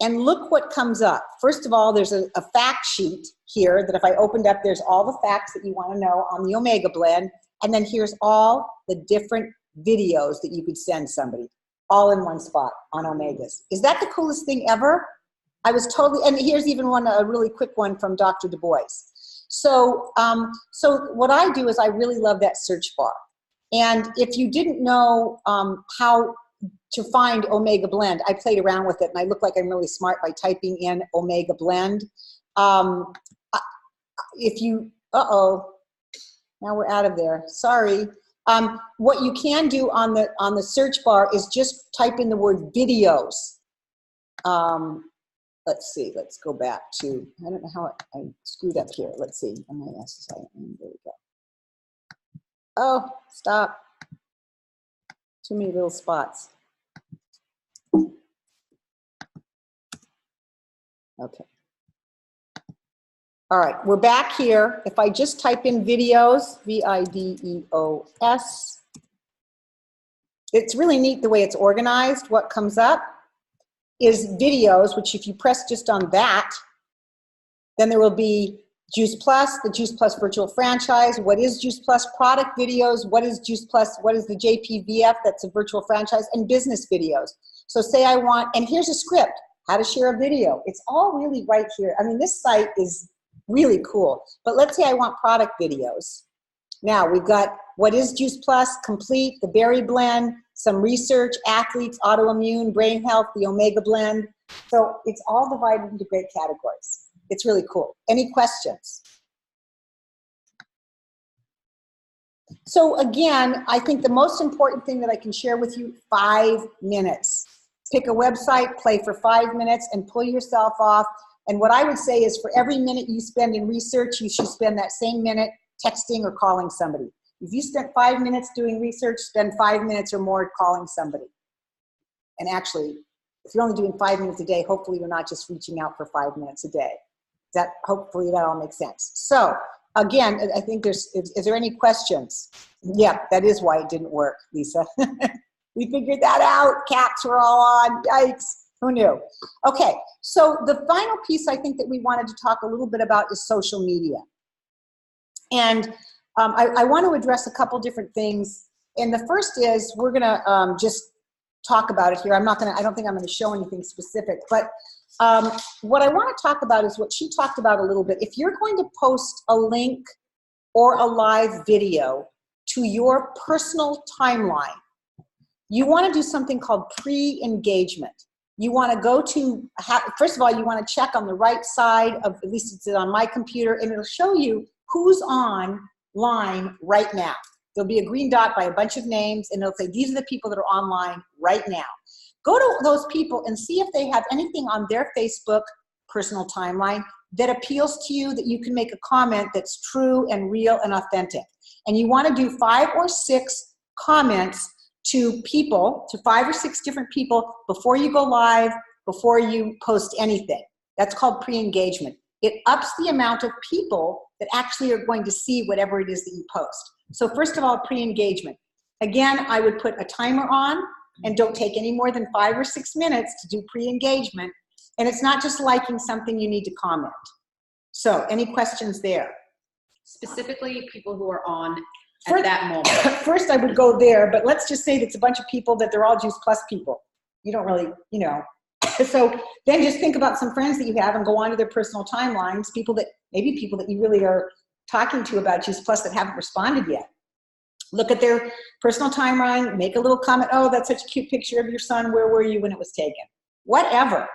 and look what comes up. First of all, there's a fact sheet here that if I opened up, there's all the facts that you want to know on the omega blend, and then here's all the different videos that you could send somebody, all in one spot on omegas. Is that the coolest thing ever? I was totally, and here's even one, a really quick one from Dr. Du Bois. So, so what I do is I really love that search bar. And if you didn't know how to find omega blend, I played around with it and I look like I'm really smart by typing in omega blend. If you, now we're out of there, sorry. What you can do on the search bar is just type in the word videos. Let's see, let's go back to, I don't know how I screwed up here. Let's see, there we go. Oh, stop. Too many little spots. Okay. All right, we're back here. If I just type in videos, V-I-D-E-O-S, it's really neat the way it's organized. What comes up is videos, which if you press just on that, then there will be Juice Plus, the Juice Plus virtual franchise. What is Juice Plus? Product videos. What is Juice Plus? What is the JPVF? That's a virtual franchise. And business videos. So say I want, and here's a script, how to share a video. It's all really right here. I mean, this site is really cool. But let's say I want product videos. Now we've got what is Juice Plus, complete, the berry blend, some research, athletes, autoimmune, brain health, the omega blend. So it's all divided into great categories. It's really cool. Any questions? So again, I think the most important thing that I can share with you, 5 minutes. Pick a website, play for 5 minutes, and pull yourself off. And what I would say is for every minute you spend in research, you should spend that same minute texting or calling somebody. If you spent 5 minutes doing research, spend 5 minutes or more calling somebody. And actually, if you're only doing 5 minutes a day, hopefully you're not just reaching out for 5 minutes a day. Hopefully that all makes sense. So again, I think is there any questions? Yeah, that is why it didn't work, Lisa. We figured that out. Caps were all on. Yikes. Who knew? Okay, so the final piece I think that we wanted to talk a little bit about is social media. And I want to address a couple different things. And the first is we're going to just talk about it here. I don't think I'm going to show anything specific. But what I want to talk about is what she talked about a little bit. If you're going to post a link or a live video to your personal timeline, you want to do something called pre-engagement. You want to go to, first of all, you want to check on the right side of, at least it's on my computer, and it'll show you who's online right now. There'll be a green dot by a bunch of names, and it'll say, these are the people that are online right now. Go to those people and see if they have anything on their Facebook personal timeline that appeals to you, that you can make a comment that's true and real and authentic. And you want to do 5 or 6 comments to people, to 5 or 6 different people before you go live, before you post anything. That's called pre-engagement. It ups the amount of people that actually are going to see whatever it is that you post. So first of all, pre-engagement. Again, I would put a timer on, and don't take any more than 5 or 6 minutes to do pre-engagement. And it's not just liking something, you need to comment. So any questions there? Specifically, people who are on at that moment. First I would go there, but let's just say that it's a bunch of people that they're all Juice Plus people. You don't really, you know. So then just think about some friends that you have and go onto their personal timelines, maybe people that you really are talking to about Juice Plus that haven't responded yet. Look at their personal timeline, make a little comment, oh, that's such a cute picture of your son, where were you when it was taken? Whatever.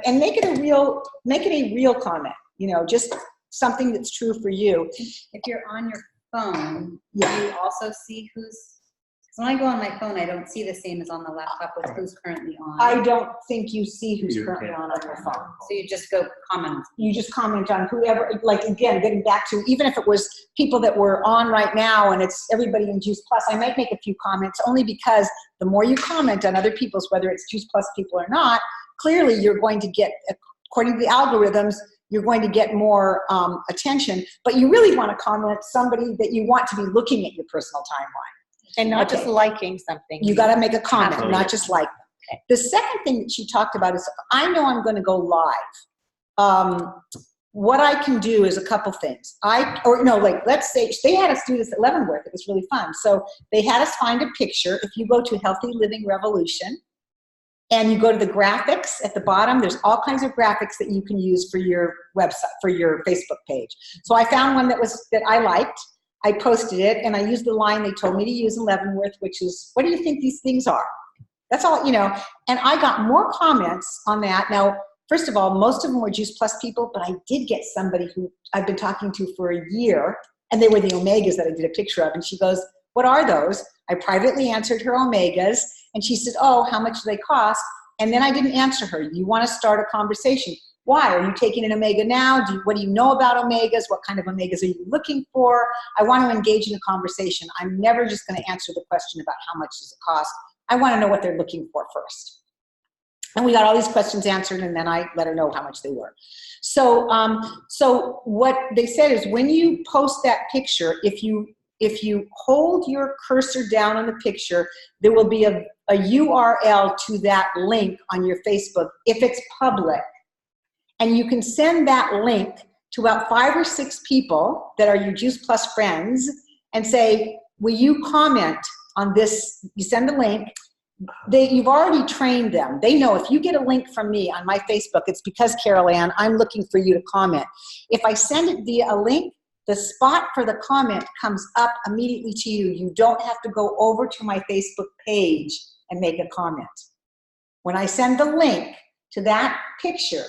And make it a real comment, you know, just something that's true for you. If you're on your phone, do you also see who's, because when I go on my phone, I don't see the same as on the laptop with who's currently on. I don't think you see who's currently on your phone. So you just go comment. You just comment on whoever, like again, getting back to, even if it was people that were on right now and it's everybody in Juice Plus, I might make a few comments only because the more you comment on other people's, whether it's Juice Plus people or not, clearly you're going to get, according to the algorithms, you're going to get more attention, but you really want to comment somebody that you want to be looking at your personal timeline. And not just liking something. You got to make a comment, Absolutely. not just like them. Okay. The second thing that she talked about is, I know I'm going to go live. What I can do is a couple things. Let's say they had us do this at Leavenworth. It was really fun. So they had us find a picture. If you go to Healthy Living Revolution and you go to the graphics at the bottom, there's all kinds of graphics that you can use for your website, for your Facebook page. So I found one that I liked. I posted it, and I used the line they told me to use in Leavenworth, which is, what do you think these things are? That's all, you know. And I got more comments on that. Now, first of all, most of them were Juice Plus people, but I did get somebody who I've been talking to for a year, and they were the Omegas that I did a picture of. And she goes, what are those? I privately answered her Omegas, and she said, oh, how much do they cost? And then I didn't answer her. You want to start a conversation. Why? Are you taking an Omega now? What do you know about Omegas? What kind of Omegas are you looking for? I want to engage in a conversation. I'm never just going to answer the question about how much does it cost. I want to know what they're looking for first. And we got all these questions answered, and then I let her know how much they were. So, so what they said is when you post that picture, if you hold your cursor down on the picture, there will be a URL to that link on your Facebook if it's public. And you can send that link to about 5 or 6 people that are your Juice Plus friends and say, will you comment on this? You send the link. You've already trained them. They know if you get a link from me on my Facebook, it's because, Carol Ann, I'm looking for you to comment. If I send it via a link, the spot for the comment comes up immediately to you. You don't have to go over to my Facebook page and make a comment. When I send the link to that picture,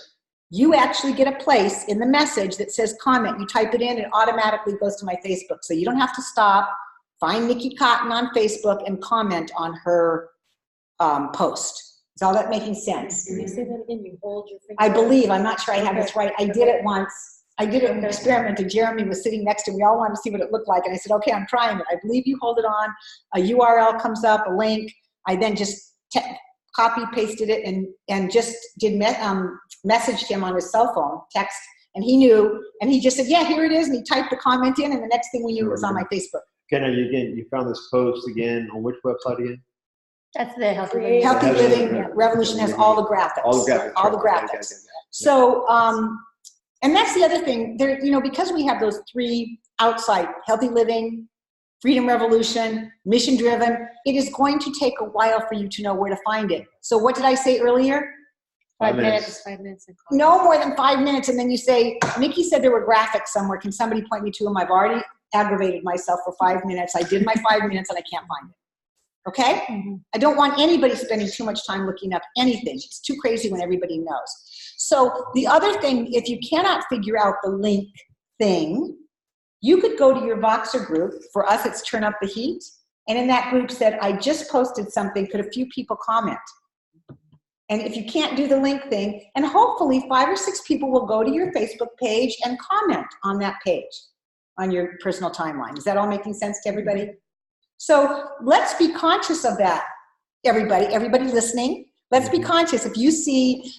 you actually get a place in the message that says comment. You type it in, it automatically goes to my Facebook. So you don't have to stop, find Nikki Cotton on Facebook and comment on her post. Is all that making sense? Can you say that again? You hold your finger. I believe, I'm not sure I have this right. I did it once. I did an experiment and Jeremy was sitting next to me. We all wanted to see what it looked like. And I said, okay, I'm trying it. I believe you hold it on. A URL comes up, a link. I then just copy pasted it and just did messaged him on his cell phone, text, and he knew. And he just said, yeah, here it is. And he typed the comment in and the next thing we knew it was on my Facebook. Okay, now you found this post again on which website again? That's the Healthy Living. Healthy Living Revolution has all the graphics. All the graphics. All the right. graphics. Okay. So, and that's the other thing. There, you know, because we have those 3 outside, Healthy Living, Freedom Revolution, Mission Driven, it is going to take a while for you to know where to find it. So what did I say earlier? 5 minutes. 5 minutes. No more than 5 minutes, and then you say, Nikki said there were graphics somewhere. Can somebody point me to them? I've already aggravated myself for 5 minutes. I did my 5 minutes and I can't find it. Okay? Mm-hmm. I don't want anybody spending too much time looking up anything. It's too crazy when everybody knows. So the other thing, if you cannot figure out the link thing, you could go to your Voxer group. For us, it's Turn Up the Heat. And in that group said, I just posted something. Could a few people comment? And if you can't do the link thing, and hopefully 5 or 6 people will go to your Facebook page and comment on that page, on your personal timeline. Is that all making sense to everybody? So let's be conscious of that, everybody listening. Let's be conscious. If you see,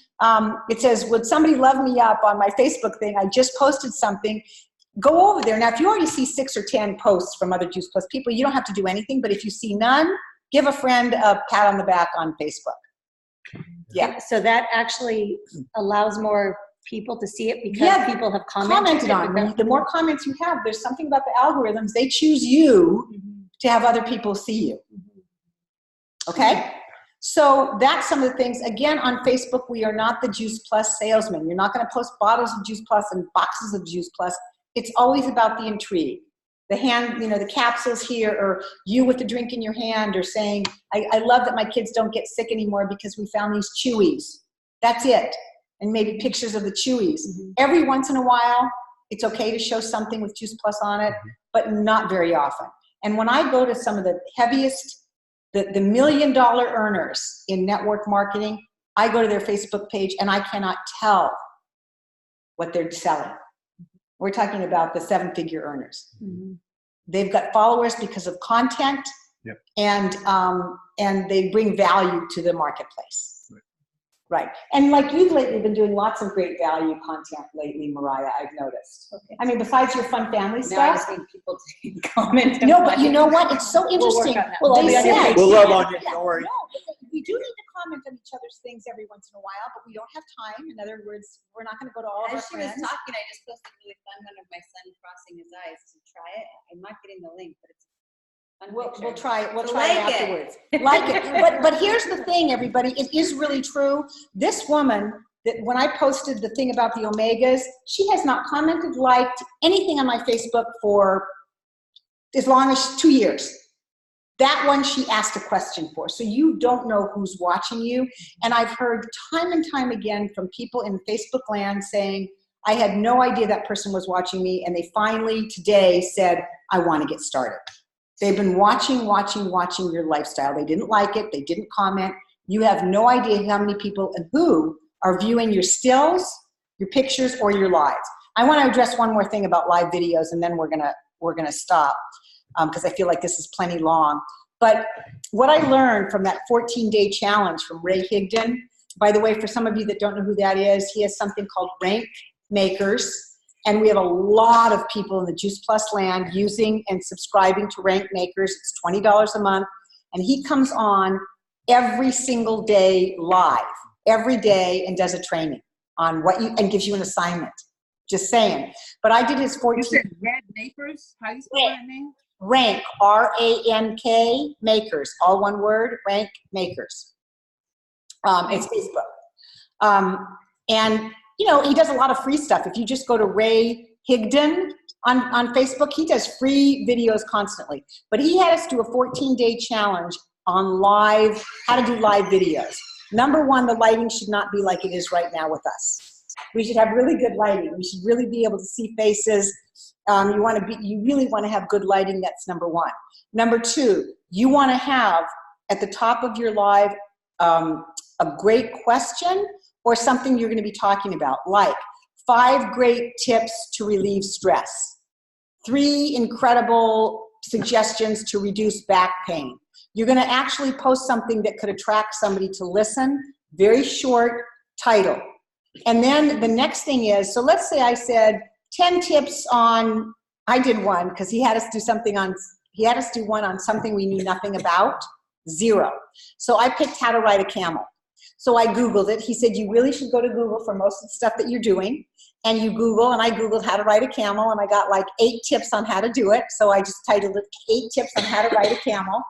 it says, would somebody love me up on my Facebook thing? I just posted something. Go over there. Now, if you already see 6 or 10 posts from other Juice Plus people, you don't have to do anything. But if you see none, give a friend a pat on the back on Facebook. Yeah. So that actually allows more people to see it because people have commented on it. The more comments you have, there's something about the algorithms. They choose you to have other people see you. Okay? So that's some of the things. Again, on Facebook, we are not the Juice Plus salesman. You're not going to post bottles of Juice Plus and boxes of Juice Plus. It's always about the intrigue. The hand, you know, the capsules here, or you with the drink in your hand, or saying, I love that my kids don't get sick anymore because we found these Chewies. That's it. And maybe pictures of the Chewies. Every once in a while, it's okay to show something with Juice Plus on it, but not very often. And when I go to some of the heaviest, the $1 million earners in network marketing, I go to their Facebook page and I cannot tell what they're selling. We're talking about the 7-figure earners. They've got followers because of content, and they bring value to the marketplace. Right. And like you've lately been doing lots of great value content lately, Mariah, I've noticed. I mean, besides your fun family stuff. Now I just need people to comment. No, but you know what? It's so interesting. They said, We'll love on you, don't worry. No, we do need to comment on each other's things every once in a while, but we don't have time. In other words, we're not going to go to all of our As she friends. was talking, I just posted a really fun one of my son crossing his eyes to try it. I'm not getting the link, but it's a fun picture. We'll try it. We'll So try it like it. afterwards. Like it. But here's the thing, everybody. It is really true. This woman, that when I posted the thing about the omegas, she has not commented, liked anything on my Facebook for as long as 2 years. That one she asked a question for. So you don't know who's watching you. And I've heard time and time again from people in Facebook land saying, I had no idea that person was watching me. And they finally today said, I want to get started. They've been watching your lifestyle. They didn't like it. They didn't comment. You have no idea how many people and who are viewing your stills, your pictures, or your lives. I want to address one more thing about live videos, and then we're gonna stop because I feel like this is plenty long. But what I learned from that 14-day challenge from Ray Higdon, by the way, for some of you that don't know who that is, he has something called Rank Makers. And we have a lot of people in the Juice Plus land using and subscribing to Rank Makers. It's $20 a month. And he comes on every single day live, every day, and does a training on what you, and gives you an assignment. Just saying. But I did his 14. You said Red Makers? How do you spell that name? Rank, R-A-N-K, Makers, all one word, Rank Makers. It's Facebook. And, you know, he does a lot of free stuff. If you just go to Ray Higdon on Facebook, he does free videos constantly. But he had us do a 14-day challenge on live, how to do live videos. Number one, the lighting should not be like it is right now with us. We should have really good lighting. We should really be able to see faces. You really want to have good lighting. That's number one. Number two, you want to have at the top of your live a great question or something you're going to be talking about, like 5 great tips to relieve stress, 3 incredible suggestions to reduce back pain. You're going to actually post something that could attract somebody to listen, very short title. And then the next thing is, so let's say I said 10 tips on, I did one because he had us do something on, he had us do one on something we knew nothing about, 0. So I picked how to ride a camel. So I Googled it. He said, you really should go to Google for most of the stuff that you're doing. And you Google, and I Googled how to ride a camel, and I got like 8 tips on how to do it. So I just titled it 8 tips on how to ride a camel.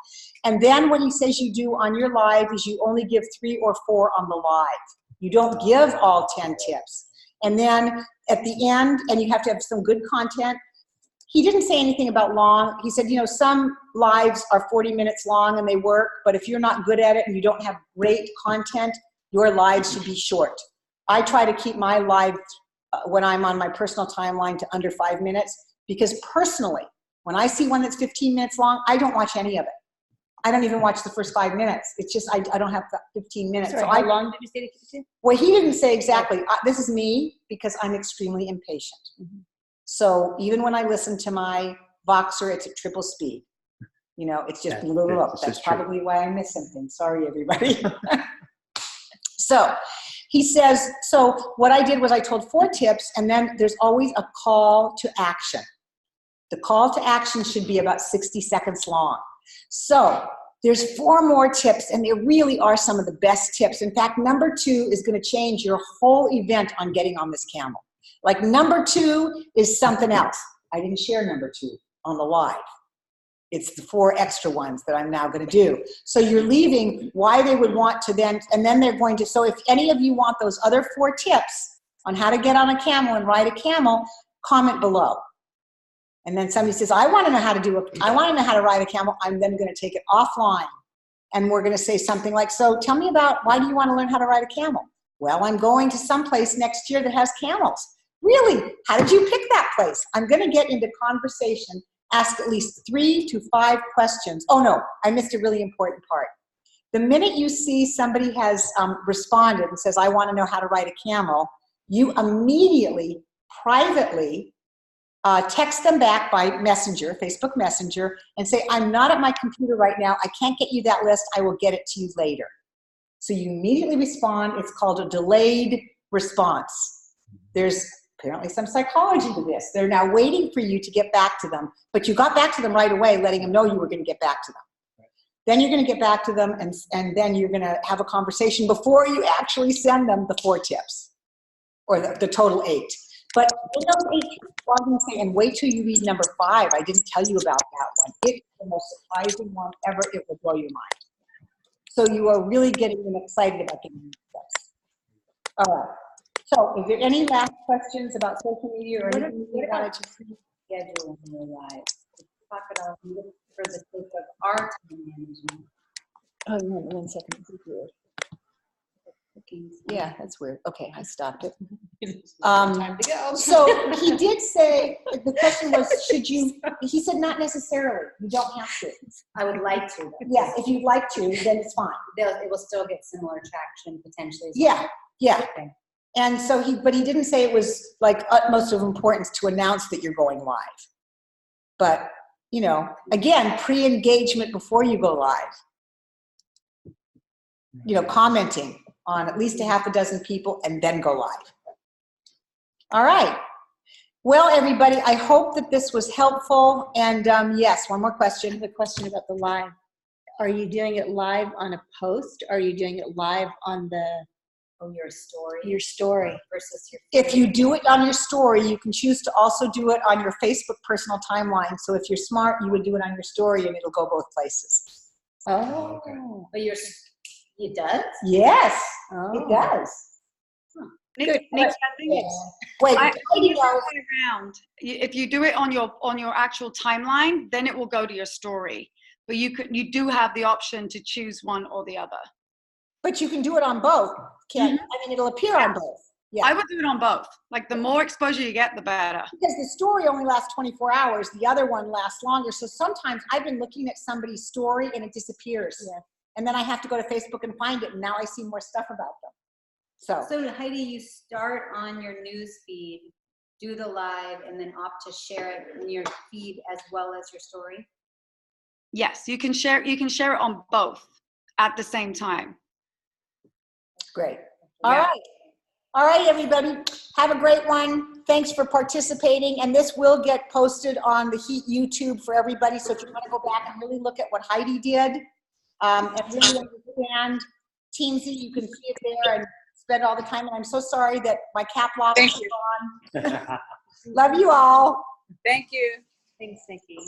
And then what he says you do on your live is you only give 3 or 4 on the live. You don't give all 10 tips. And then at the end, and you have to have some good content. He didn't say anything about long. He said, you know, some lives are 40 minutes long and they work, but if you're not good at it and you don't have great content, your lives should be short. I try to keep my live when I'm on my personal timeline to under 5 minutes, because personally, when I see one that's 15 minutes long, I don't watch any of it. I don't even watch the first 5 minutes. It's just, I don't have 15 minutes. Sorry, so how long did you say to keep it? Well, he didn't say exactly. This is me because I'm extremely impatient. So even when I listen to my Voxer, it's at triple speed. You know, it's just That's probably why I miss something. Sorry, everybody. So he says, so what I did was I told 4 tips, and then there's always a call to action. The call to action should be about 60 seconds long. So there's 4 more tips, and they really are some of the best tips. In fact, number 2 is going to change your whole event on getting on this camel. Like number 2 is something else. I didn't share number 2 on the live. It's the 4 extra ones that I'm now going to do. So you're leaving why they would want to then, and then they're going to, so if any of you want those other 4 tips on how to get on a camel and ride a camel, comment below. And then somebody says, I want to know how to I want to know how to ride a camel. I'm then going to take it offline. And we're going to say something like, so tell me about, why do you want to learn how to ride a camel? Well, I'm going to some place next year that has camels. Really? How did you pick that place? I'm going to get into conversation, ask at least 3 to 5 questions. Oh no, I missed a really important part. The minute you see somebody has responded and says, I want to know how to ride a camel, you immediately, privately, text them back by Messenger, Facebook Messenger, and say, I'm not at my computer right now. I can't get you that list. I will get it to you later. So you immediately respond. It's called a delayed response. There's apparently some psychology to this. They're now waiting for you to get back to them, but you got back to them right away, letting them know you were going to get back to them. Then you're going to get back to them, and then you're going to have a conversation before you actually send them the 4 tips, or the total 8. But in those 8 tips, and wait till you read number 5. I didn't tell you about that one. It's the most surprising one ever. It will blow your mind. So you are really getting them excited about getting these steps. All right. So is there any last questions about social media or anything you wanted to see? Schedule in your lives. Talk about for the sake of our time management. Oh, no, 1 second. Yeah, that's weird. Okay, I stopped it. Time to go. So he did say, the question was, should you, he said not necessarily. You don't have to. I would like to. Though. Yeah, if you'd like to, then it's fine. It will still get similar traction potentially. Yeah, yeah. Okay. And so but he didn't say it was like utmost of importance to announce that you're going live. But, you know, again, pre-engagement before you go live. You know, commenting on at least a half a dozen people and then go live. All right. Well, everybody, I hope that this was helpful. And yes, one more I question. have a question about the live. Are you doing it live on a post? Or are you doing it live on Your story your story? versus your. If you do it on your story, you can choose to also do it on your Facebook personal timeline. So if you're smart, you would do it on your story and it'll go both places. Oh. But it does? Yes, Oh. it does. Nikki, I think it's Wait, I Heidi use it knows. around. If you do it on your actual timeline, then it will go to your story. But you do have the option to choose one or the other. But you can do it on both. I mean, it'll appear on both. Yeah. I would do it on both. Like the more exposure you get, the better. Because the story only lasts 24 hours, the other one lasts longer. So sometimes I've been looking at somebody's story and it disappears. Yeah. And then I have to go to Facebook and find it, and now I see more stuff about them. So Heidi, you start on your news feed, do the live, and then opt to share it in your feed as well as your story? Yes, you can share it on both at the same time. great. All right. All right, everybody. Have a great one. Thanks for participating. And this will get posted on the Heat YouTube for everybody. So if you want to go back and really look at what Heidi did and really understand Teamsy, you can see it there and spend all the time. And I'm so sorry that my cap lock is on. Love you all. Thank you. Thanks, Nikki.